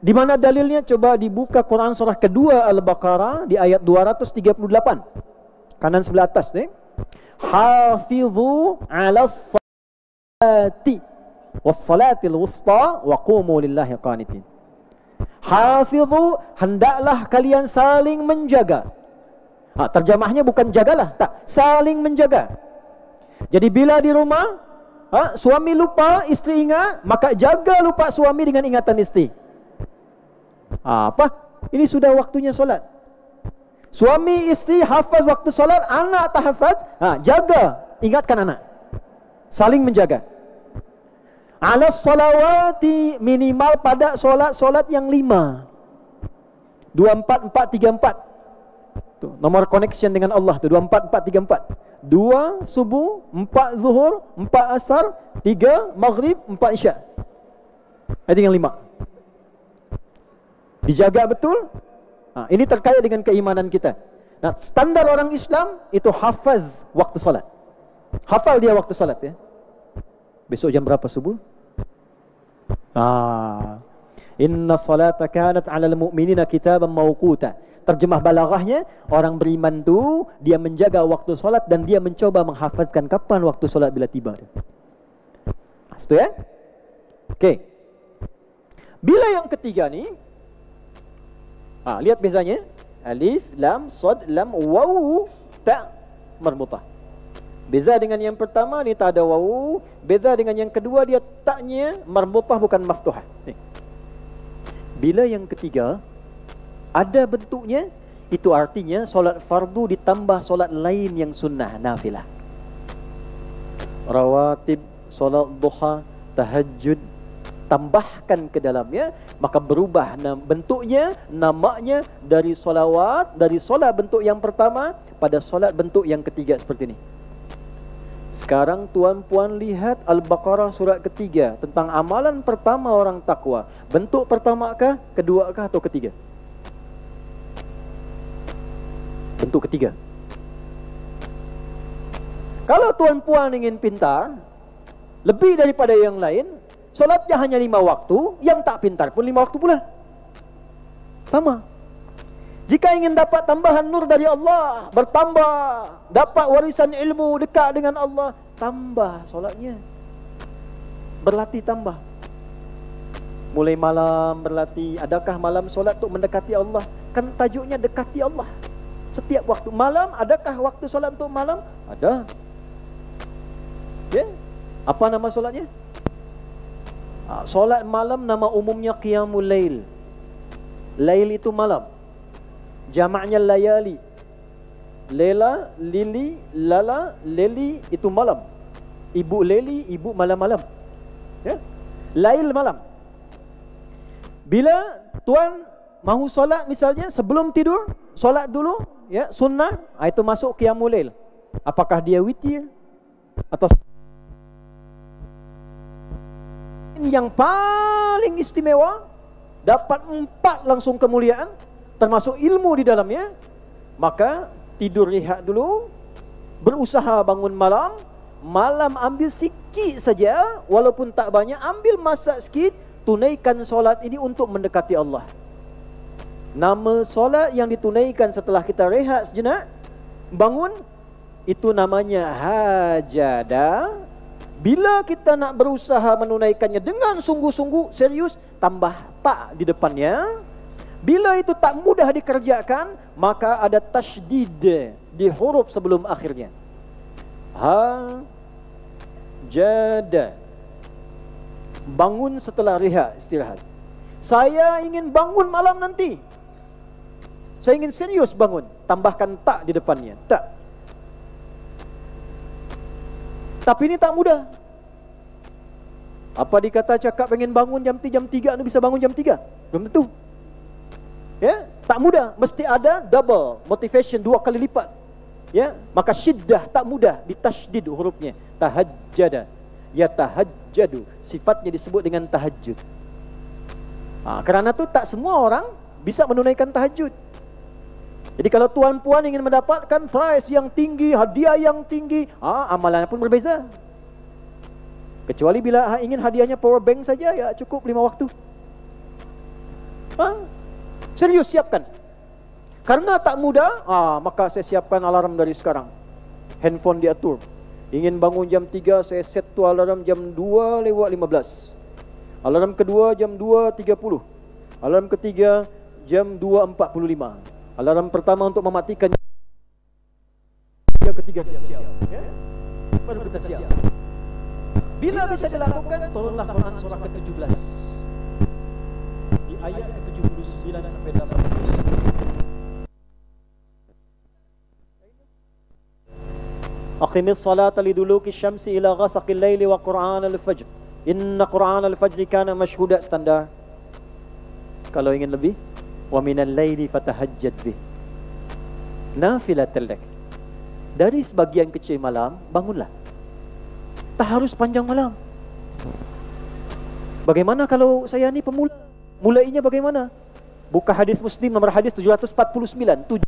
di mana dalilnya? Coba dibuka Quran surah kedua Al-Baqarah di ayat 238, kanan sebelah atas nih. Hafizu 'alas wassalatil wusta wa qumu lillahi qanitin. Hafidhu, hendaklah kalian saling menjaga. Terjemahnya bukan jagalah, tak, saling menjaga. Jadi bila di rumah suami lupa, isteri ingat, maka jaga lupa suami dengan ingatan isteri. Apa? Ini sudah waktunya solat. Suami isteri hafaz waktu solat, anak tak hafaz, jaga, ingatkan anak. Saling menjaga. Ala salawati, minimal pada solat-solat yang 5. 24, 4, 3, 4. Tuh, nomor connection dengan Allah tu 24, 4, 3, 4. 2 subuh, 4 zuhur, 4 asar, 3 maghrib, 4 isyak. Itu yang 5. Dijaga betul. Ini terkait dengan keimanan kita. Nah, standar orang Islam itu hafaz waktu salat. Hafal dia waktu salat ya. Besok jam berapa subuh? Inna salata kanat 'alal mu'minina kitaban mawquta. Terjemah balaghahnya, orang beriman tu dia menjaga waktu solat dan dia mencoba menghafazkan kapan waktu solat bila tiba. Itu ya. Okey. Bila yang ketiga ni, lihat bezanya. Alif, lam, sad, lam, waw, ta marbutah. Beza dengan yang pertama ni tak ada waw. Beza dengan yang kedua dia taknya marbutah bukan maftuhah. Bila yang ketiga ada bentuknya, itu artinya solat fardu ditambah solat lain yang sunnah, nafilah. Rawatib, solat duha, tahajud, tambahkan ke dalamnya, maka berubah bentuknya, namanya dari solawat, dari solat bentuk yang pertama pada solat bentuk yang ketiga seperti ini. Sekarang tuan-puan lihat Al-Baqarah surat ketiga tentang amalan pertama orang takwa. Bentuk pertamakah, keduakah atau ketiga? Bentuk ketiga. Kalau tuan-puan ingin pintar lebih daripada yang lain, solatnya hanya 5 waktu, yang tak pintar pun 5 waktu pula. Sama. Jika ingin dapat tambahan nur dari Allah, bertambah, dapat warisan ilmu, dekat dengan Allah, tambah solatnya. Berlatih tambah. Mulai malam berlatih. Adakah malam solat untuk mendekati Allah? Kan tajuknya dekati Allah. Setiap waktu malam, adakah waktu solat untuk malam? Ada. Ya. Apa nama solatnya? Solat malam nama umumnya qiyamul lail. Lail itu malam. Jamaknya layali. Lela, lili, lala, leli itu malam. Ibu leli, ibu malam-malam. Ya. Lail malam. Bila tuan mahu solat misalnya sebelum tidur, solat dulu, ya, sunnah, itu masuk qiyamul lail. Apakah dia witir atau yang paling istimewa, dapat 4 langsung kemuliaan, termasuk ilmu di dalamnya, maka tidur rehat dulu, berusaha bangun malam, malam ambil sikit saja, walaupun tak banyak, ambil masa sikit, tunaikan solat ini untuk mendekati Allah. Nama solat yang ditunaikan setelah kita rehat sejenak, bangun, itu namanya hajada. Bila kita nak berusaha menunaikannya dengan sungguh-sungguh, serius, tambah tak di depannya. Bila itu tak mudah dikerjakan, maka ada tasydid di huruf sebelum akhirnya. Hajada. Bangun setelah rehat, istirahat. Saya ingin bangun malam nanti, saya ingin serius bangun, tambahkan tak di depannya. Tak. Tapi ini tak mudah. Apa dikata cakap pengen bangun jam 3 tu bisa bangun jam 3? Belum tentu. Ya, tak mudah, mesti ada double motivation, 2 kali lipat. Ya, maka syiddah tak mudah, ditasydid hurufnya. Tahajjada, ya tahajjadu, sifatnya disebut dengan tahajud. Kerana tu tak semua orang bisa menunaikan tahajud. Jadi kalau tuan-puan ingin mendapatkan prize yang tinggi, hadiah yang tinggi, amalannya pun berbeza. Kecuali bila ingin hadiahnya power bank saja, ya cukup 5 waktu. Serius siapkan. Karena tak mudah, maka saya siapkan alarm dari sekarang. Handphone diatur. Ingin bangun jam 3, saya set tu alarm jam 2:15. Alarm kedua jam 2:30. Alarm ketiga jam 2:45. Alarm pertama untuk mematikan, yang ketiga siap-siap, ya? Baru kita siap. Bila bisa dilakukan, tolonglah Quran surah ke-17 di ayat ke-79 sampai 80. Aqimis salata liduluki syamsi ila ghasaqil laili wa Qur'an al-fajr. Inna Qur'an al-fajr kana mashhuda, standar. Kalau ingin lebih, wa minal laili fatahajjad bih nafilatan lak. Dari sebagian kecil malam, bangunlah. Tak harus panjang malam. Bagaimana kalau saya ni pemula? Mulainya bagaimana? Buka hadis Muslim nomor hadis 749.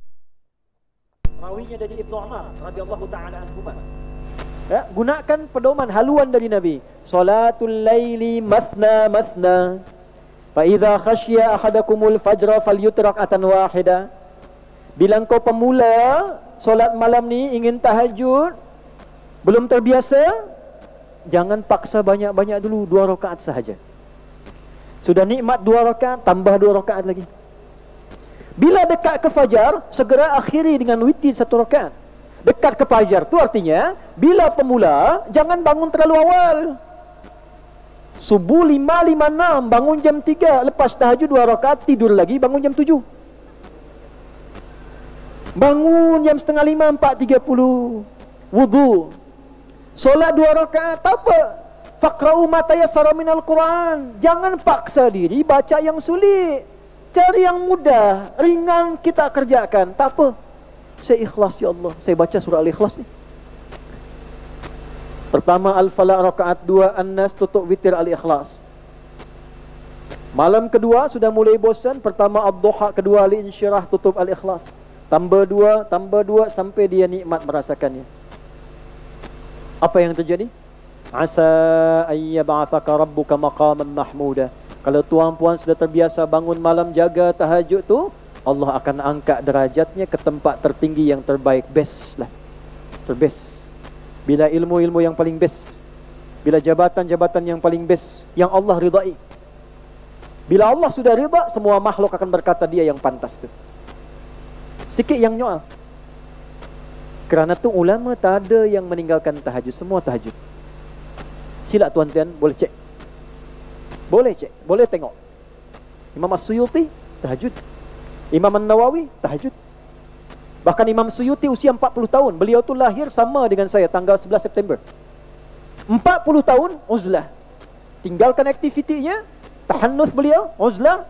Rawinya dari Ibnu Umar radhiyallahu taala anhuma. Ya, gunakan pedoman haluan dari Nabi. Salatul laili mathna mathna. Fa idza khashiya ahadakumul fajra falyutra rak'atan wahida. Bila engkau pemula solat malam ni, ingin tahajud, belum terbiasa, jangan paksa banyak-banyak dulu, 2 rakaat sahaja. Sudah nikmat 2 rakaat, tambah 2 rakaat lagi. Bila dekat ke fajar, segera akhiri dengan witir 1 rakaat. Dekat ke fajar tu artinya, bila pemula, jangan bangun terlalu awal. Subuh 5:56, bangun jam 3, lepas tahajud 2 rakaat, tidur lagi, bangun jam 7. Bangun jam 4:30, 4:30, wudu, solat 2 rakaat, tak apa. Faqra'u ma tayassara minal Quran. Jangan paksa diri baca yang sulit. Cari yang mudah, ringan kita kerjakan. Tak apa. Saya ikhlas ya Allah. Saya baca surah Al-Ikhlas ni. Pertama Al-Falaq rakaat 2, An-Nas tutup witir Al-Ikhlas. Malam kedua sudah mulai bosan, pertama Ad-Duha, kedua Al-Insyirah tutup Al-Ikhlas. Tambah 2 sampai dia nikmat merasakannya. Apa yang terjadi? Asa ayyab'athaka rabbuka maqaman mahmuda. Kalau tuan-puan sudah terbiasa bangun malam jaga tahajud tu, Allah akan angkat derajatnya ke tempat tertinggi yang terbaik, best lah. Terbest. Bila ilmu-ilmu yang paling best, bila jabatan-jabatan yang paling best, yang Allah ridai. Bila Allah sudah ridha, semua makhluk akan berkata dia yang pantas tu. Sikit yang nyoal. Kerana tu ulama tak ada yang meninggalkan tahajud, semua tahajud. Sila tuan-tuan boleh cek. Boleh cek, boleh tengok. Imam As-Suyuti tahajud. Imam An-Nawawi tahajud. Bahkan Imam Suyuti usia 40 tahun. Beliau tu lahir sama dengan saya tanggal 11 September. 40 tahun uzlah. Tinggalkan aktivitinya, tahannus beliau, uzlah.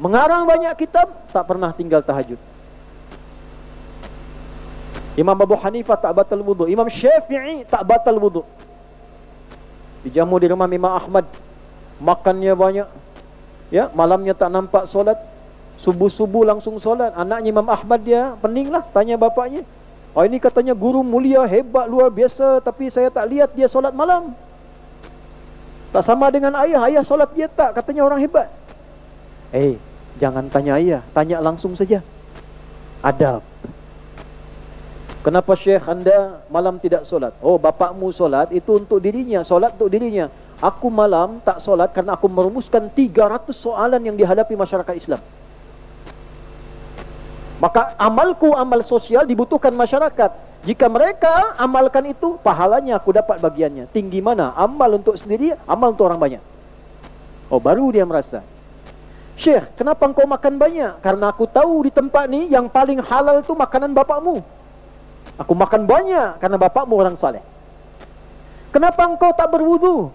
Mengarang banyak kitab, tak pernah tinggal tahajud. Imam Abu Hanifah tak batal wudu. Imam Syafi'i tak batal wudu. Dijamu di rumah Imam Ahmad, makannya banyak, ya, malamnya tak nampak solat. Subuh-subuh langsung solat. Anaknya Imam Ahmad dia pening lah, tanya bapaknya, oh ini katanya guru mulia, hebat, luar biasa, tapi saya tak lihat dia solat malam. Tak sama dengan ayah, ayah solat dia tak, katanya orang hebat. Jangan tanya ayah, tanya langsung saja. Adab. Kenapa Syekh anda malam tidak solat? Oh, bapakmu solat itu untuk dirinya, solat untuk dirinya. Aku malam tak solat karena aku merumuskan 300 soalan yang dihadapi masyarakat Islam. Maka amalku, amal sosial dibutuhkan masyarakat. Jika mereka amalkan itu, pahalanya aku dapat bagiannya. Tinggi mana? Amal untuk sendiri, amal untuk orang banyak. Oh, baru dia merasa, Syekh, kenapa engkau makan banyak? Karena aku tahu di tempat ni yang paling halal tu makanan bapakmu. Aku makan banyak karena bapakmu orang saleh. Kenapa engkau tak berwudu?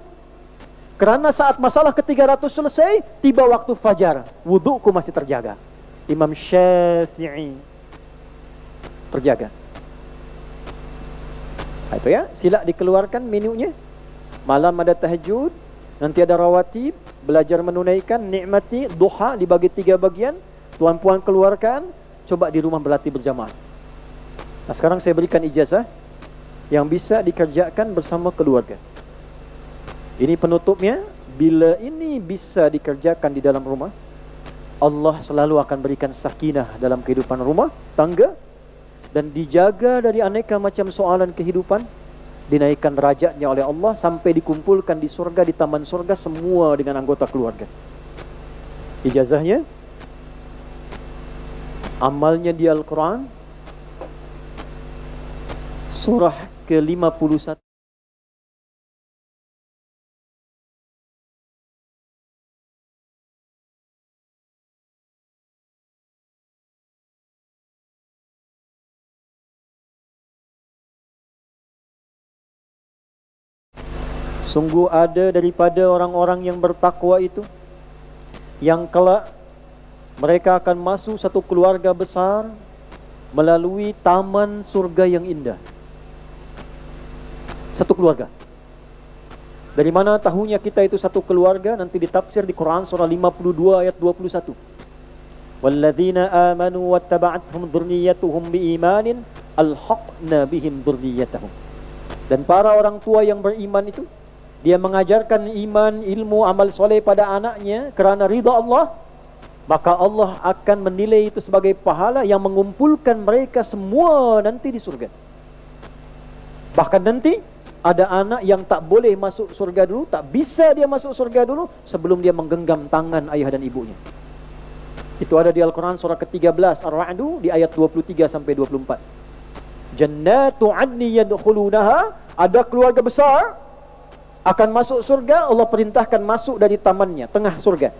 Kerana saat masalah ke-300 selesai, tiba waktu fajar, wuduku masih terjaga. Imam Syafi'i terjaga. Itu ya, sila dikeluarkan menunya. Malam ada tahajud, nanti ada rawatib, belajar menunaikan, nikmati, duha dibagi 3 bagian. Tuan-puan keluarkan, coba di rumah berlatih berjamaah. Nah, sekarang saya berikan ijazah yang bisa dikerjakan bersama keluarga. Ini penutupnya. Bila ini bisa dikerjakan di dalam rumah, Allah selalu akan berikan sakinah dalam kehidupan rumah tangga, dan dijaga dari aneka macam soalan kehidupan. dinaikkan derajatnya oleh Allah sampai dikumpulkan di surga, di taman surga semua dengan anggota keluarga. Ijazahnya, amalnya di Al-Quran, surah ke-51. Sungguh ada daripada orang-orang yang bertakwa itu, yang kelak mereka akan masuk satu keluarga besar melalui taman surga yang indah. Satu keluarga. Dari mana tahunya kita itu satu keluarga? Nanti ditafsir di Quran surah 52 ayat 21. Walladzina amanu wattaba'athum dzurriyyatuhum biimanin alhaqna bihim dzurriyyatahum. Dan para orang tua yang beriman itu, dia mengajarkan iman, ilmu, amal soleh pada anaknya kerana ridha Allah, maka Allah akan menilai itu sebagai pahala yang mengumpulkan mereka semua nanti di surga. Bahkan nanti ada anak yang tak boleh masuk surga dulu, tak bisa dia masuk surga dulu sebelum dia menggenggam tangan ayah dan ibunya. Itu ada di Al-Quran surah ke-13 Ar-Ra'du di ayat 23 sampai 24. Jannatu 'adni yadkhulunaha, ada keluarga besar akan masuk surga. Allah perintahkan masuk dari tamannya, tengah surga.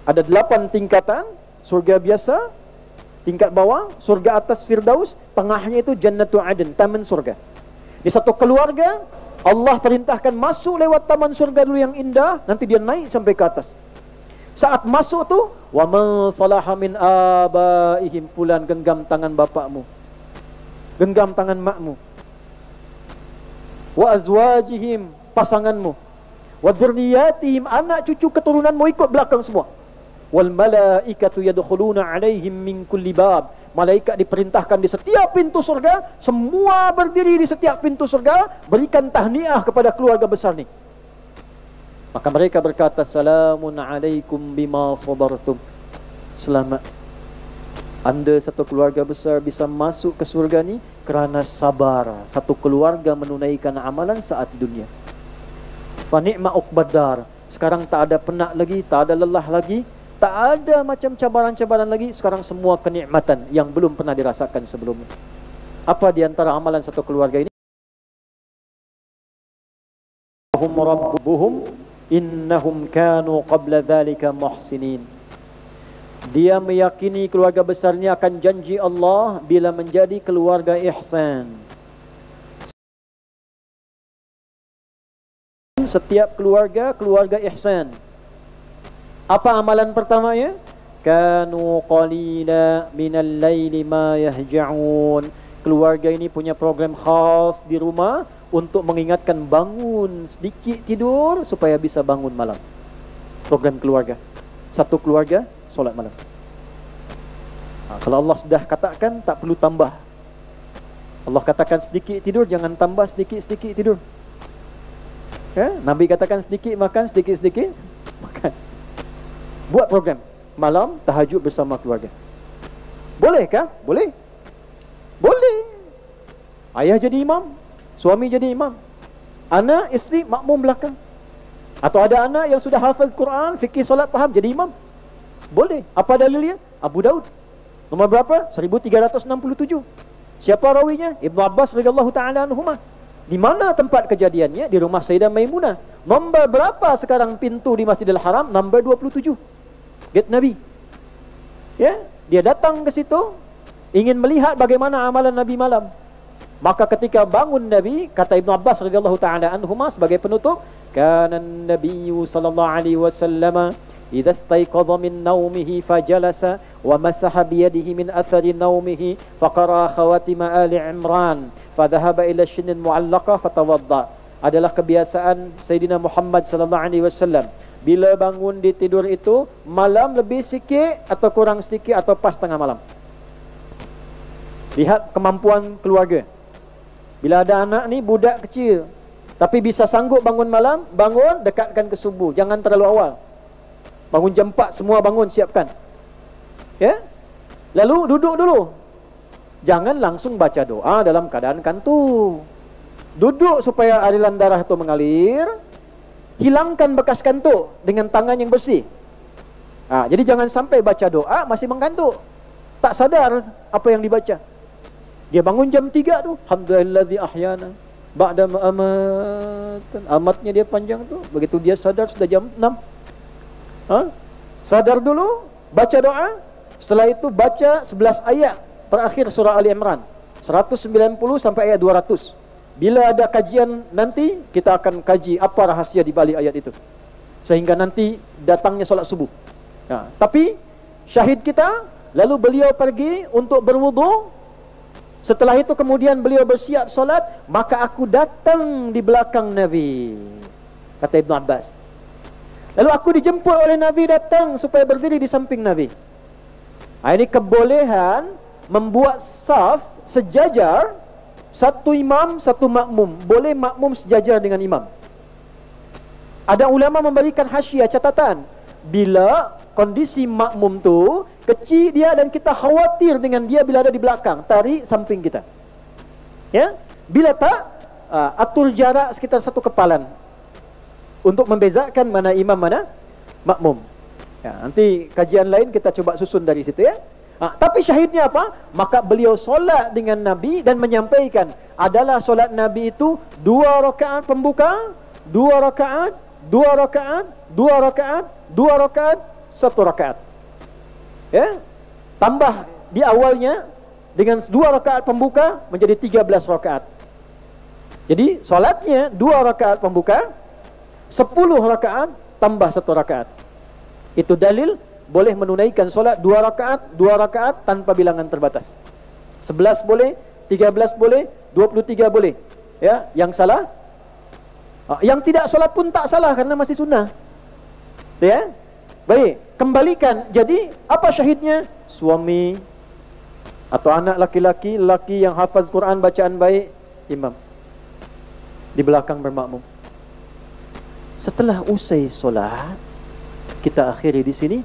Ada 8 tingkatan, surga biasa, tingkat bawah, surga atas Firdaus, tengahnya itu Jannatu Adn, taman surga. Di satu keluarga, Allah perintahkan masuk lewat taman surga dulu yang indah, nanti dia naik sampai ke atas. Saat masuk tu, wa man salaha min abaihim, fulan, genggam tangan bapakmu, genggam tangan makmu, wa azwajihim, pasanganmu, wa dzurriyyatihim, anak cucu keturunanmu ikut belakang semua. Wal malaikatu yadkhuluna 'alaihim min kulli bab, malaikat diperintahkan di setiap pintu surga, semua berdiri di setiap pintu surga berikan tahniah kepada keluarga besar ni. Maka mereka berkata, salamun alaikum bima sabartum, selamat, anda satu keluarga besar bisa masuk ke surga ni kerana sabar. Satu keluarga menunaikan amalan saat dunia. Fa ni'ma uqbadar, sekarang tak ada penat lagi, tak ada lelah lagi, tak ada macam cabaran-cabaran lagi. Sekarang semua kenikmatan yang belum pernah dirasakan sebelumnya. Apa di antara amalan satu keluarga ini? Hum rabbuhum innahum kanu qabla dhalika muhsinin. Dia meyakini keluarga besarnya akan janji Allah bila menjadi keluarga ihsan. Setiap keluarga, keluarga ihsan. Apa amalan pertamanya? Kanu qalila minal laili ma yahja'un. Keluarga ini punya program khas di rumah untuk mengingatkan bangun sedikit tidur supaya bisa bangun malam. Program keluarga. Satu keluarga solat malam. Kalau Allah sudah katakan, tak perlu tambah. Allah katakan sedikit tidur, jangan tambah sedikit-sedikit tidur. Ya? Nabi katakan sedikit makan, sedikit-sedikit makan. Buat program malam tahajud bersama keluarga. Bolehkah? Boleh. Boleh. Ayah jadi imam, suami jadi imam, anak, isteri makmum belakang. Atau ada anak yang sudah hafaz Quran, fikih solat faham, jadi imam. Boleh. Apa dalilnya? Abu Daud nomor berapa? 1367. Siapa rawinya? Ibnu Abbas radhiyallahu taala anhuma. Di mana tempat kejadiannya? Di rumah Sayyidah Maimunah. Nombor berapa sekarang pintu di Masjidil Haram? Nombor 27. Gate Nabi. Ya, dia datang ke situ ingin melihat bagaimana amalan Nabi malam. Maka ketika bangun Nabi, kata Ibnu Abbas radhiyallahu taala anhuma sebagai penutup, kana an-nabiyyu sallallahu alaihi wasallam idza istayqadha min naumihi fajalasa wa masaha bi yadihi min athari naumihi faqara khawatim ali Imran fadhahaba ila shinin mu'allaqah fatawadda. Adalah kebiasaan Sayyidina Muhammad sallallahu alaihi wasallam bila bangun di tidur itu malam lebih sikit atau kurang sedikit atau pas tengah malam. Lihat kemampuan keluarga. Bila ada anak ni budak kecil tapi bisa sanggup bangun malam, bangun dekatkan ke subuh, jangan terlalu awal. Bangun jam 4 semua bangun, siapkan. Ya? Lalu duduk dulu. Jangan langsung baca doa dalam keadaan kantuk. Duduk supaya aliran darah itu mengalir. Hilangkan bekas kantuk dengan tangan yang bersih. Jadi jangan sampai baca doa masih mengkantuk, tak sadar apa yang dibaca. Dia bangun jam 3 tu, alhamdulillazi ahyana ba'da ma amatan. Amatnya dia panjang tu. Begitu dia sadar sudah jam 6. Sadar dulu, baca doa. Setelah itu baca 11 ayat terakhir surah Ali Imran, 190 sampai ayat 200. Bila ada kajian nanti, kita akan kaji apa rahasia di balik ayat itu, sehingga nanti datangnya solat subuh. Tapi syahid kita, lalu beliau pergi untuk berwudu. Setelah itu kemudian beliau bersiap solat. Maka aku datang di belakang Nabi, kata Ibn Abbas. Lalu aku dijemput oleh Nabi datang supaya berdiri di samping Nabi. Ini kebolehan membuat saf sejajar, satu imam, satu makmum. Boleh makmum sejajar dengan imam. Ada ulama memberikan hasyiah, catatan. Bila kondisi makmum tu kecil dia dan kita khawatir dengan dia bila ada di belakang, tarik samping kita. Ya, bila tak, atur jarak sekitar satu kepalan untuk membezakan mana imam mana makmum. Nanti kajian lain kita coba susun dari situ ya. Tapi syahidnya apa? Maka beliau solat dengan Nabi dan menyampaikan, adalah solat Nabi itu 2 rakaat pembuka, 2 rakaat, 2 rakaat, 2 rakaat, 2 rakaat, 1 rakaat. Ya, tambah di awalnya dengan 2 rakaat pembuka menjadi 13 rakaat. Jadi solatnya 2 rakaat pembuka, 10 rakaat tambah 1 rakaat. Itu dalil boleh menunaikan solat 2 rakaat tanpa bilangan terbatas. 11 boleh, 13 boleh, 23 boleh. Ya, yang salah, yang tidak solat pun tak salah karena masih sunnah. Ya, baik, kembalikan. Jadi apa syahidnya? Suami atau anak laki-laki, lelaki yang hafaz Quran bacaan baik, imam di belakang bermakmum. Setelah usai solat, kita akhiri di sini.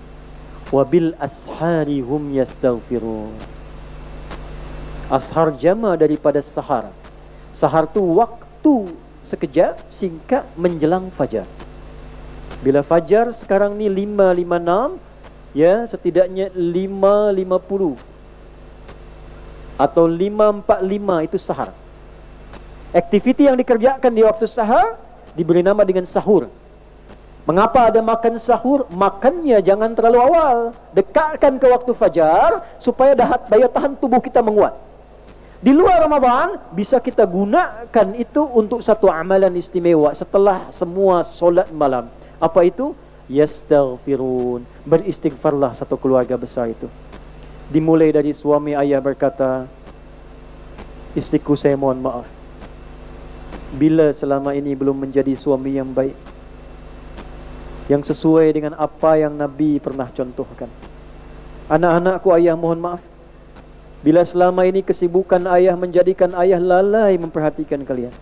Wabil ashari hum yastaghfirun. Ashar jama daripada sahar. Sahar tu waktu sekejap singkat menjelang fajar. Bila fajar sekarang ni 5.56, ya, setidaknya 5.50 atau 5.45 itu sahar. Aktiviti yang dikerjakan di waktu sahar diberi nama dengan sahur. Mengapa ada makan sahur? Makannya jangan terlalu awal. Dekatkan ke waktu fajar supaya daya tahan tubuh kita menguat. Di luar Ramadan bisa kita gunakan itu untuk satu amalan istimewa setelah semua solat malam. Apa itu? Yastaghfirun. Beristighfarlah satu keluarga besar itu. Dimulai dari suami ayah berkata, istriku saya mohon maaf bila selama ini belum menjadi suami yang baik, yang sesuai dengan apa yang Nabi pernah contohkan. Anak-anakku, ayah mohon maaf bila selama ini kesibukan ayah menjadikan ayah lalai memperhatikan kalian.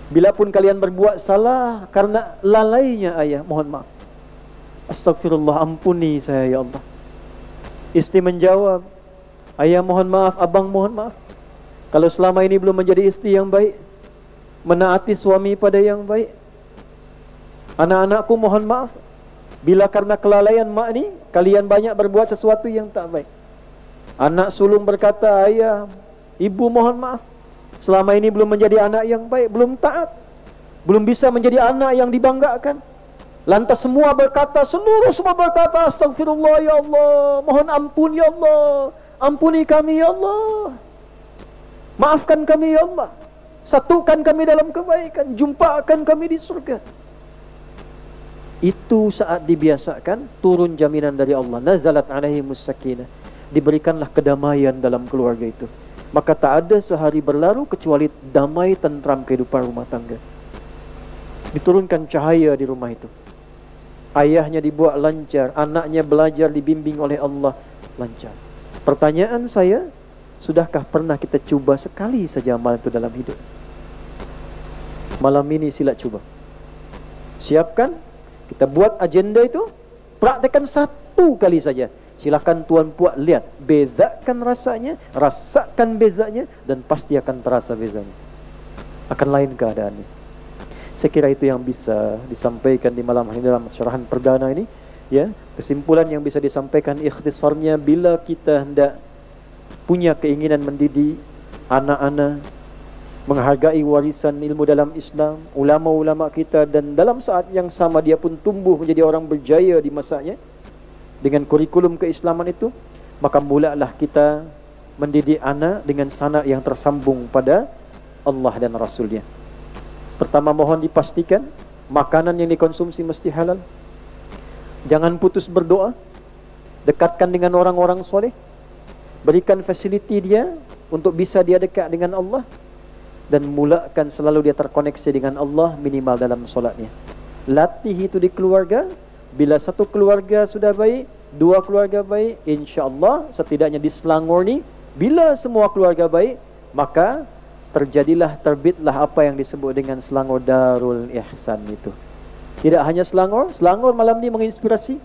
Bila pun kalian berbuat salah karena lalainya ayah, mohon maaf. Astagfirullah, ampuni saya ya Allah. Istri menjawab, ayah mohon maaf, abang mohon maaf. Kalau selama ini belum menjadi istri yang baik, menaati suami pada yang baik. Anak-anakku mohon maaf bila karena kelalaian mak ni kalian banyak berbuat sesuatu yang tak baik. Anak sulung berkata, ayah, ibu mohon maaf, selama ini belum menjadi anak yang baik, belum taat, belum bisa menjadi anak yang dibanggakan. Lantas semua berkata, semua berkata, astagfirullah ya Allah, mohon ampun ya Allah, ampuni kami ya Allah, maafkan kami ya Allah, satukan kami dalam kebaikan, jumpakan kami di surga. Itu saat dibiasakan, turun jaminan dari Allah. Nazalat alaihimus sakinah. Diberikanlah kedamaian dalam keluarga itu. Maka tak ada sehari berlalu kecuali damai tentram kehidupan rumah tangga. Diturunkan cahaya di rumah itu. Ayahnya dibuat lancar, anaknya belajar dibimbing oleh Allah lancar. Pertanyaan saya, sudahkah pernah kita cuba sekali saja amalan itu dalam hidup? Malam ini sila cuba. Siapkan, kita buat agenda itu, praktekkan satu kali saja. Silakan tuan puak lihat, bezakan rasanya, rasakan bezanya, dan pasti akan terasa bezanya. akan lain keadaannya. Saya kira itu yang bisa disampaikan di malam hari dalam syarahan perdana ini. Ya, kesimpulan yang bisa disampaikan ikhtisarnya, bila kita hendak punya keinginan mendidik anak-anak, menghargai warisan ilmu dalam Islam, ulama-ulama kita, dan dalam saat yang sama dia pun tumbuh menjadi orang berjaya di masanya dengan kurikulum keislaman itu, maka mulalah kita mendidik anak dengan sanad yang tersambung pada Allah dan Rasulnya. Pertama, mohon dipastikan makanan yang dikonsumsi mesti halal. Jangan putus berdoa. Dekatkan dengan orang-orang soleh. Berikan fasiliti dia untuk bisa dia dekat dengan Allah. Dan mulakan selalu dia terkoneksi dengan Allah minimal dalam solatnya. Latih itu di keluarga. Bila satu keluarga sudah baik, dua keluarga baik, insya-Allah setidaknya di Selangor ni, bila semua keluarga baik, maka terbitlah apa yang disebut dengan Selangor Darul Ihsan itu. Tidak hanya Selangor malam ni menginspirasi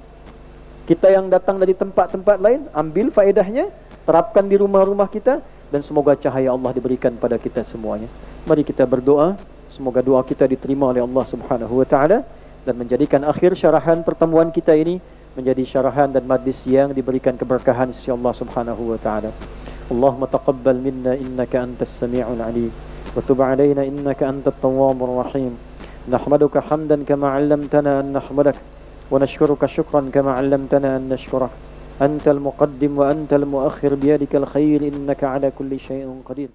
kita yang datang dari tempat-tempat lain, ambil faedahnya, terapkan di rumah-rumah kita, dan semoga cahaya Allah diberikan pada kita semuanya. Mari kita berdoa, semoga doa kita diterima oleh Allah Subhanahu wa taala dan menjadikan akhir syarahan pertemuan kita ini menjadi syarahan dan majlis yang diberikan keberkahan sisi Allah Subhanahu wa taala. Allahumma taqabbal minna innaka antas sami'ul 'alim wa tub 'alaina innaka antat tawwabur rahim. Nahmaduka hamdan kama 'allamtana an nahmadak wa nashkuruka shukran kama 'allamtana an nashkurak. Antal muqaddim wa antal muakhir biyadikal khair innaka 'ala kulli shay'in qadir.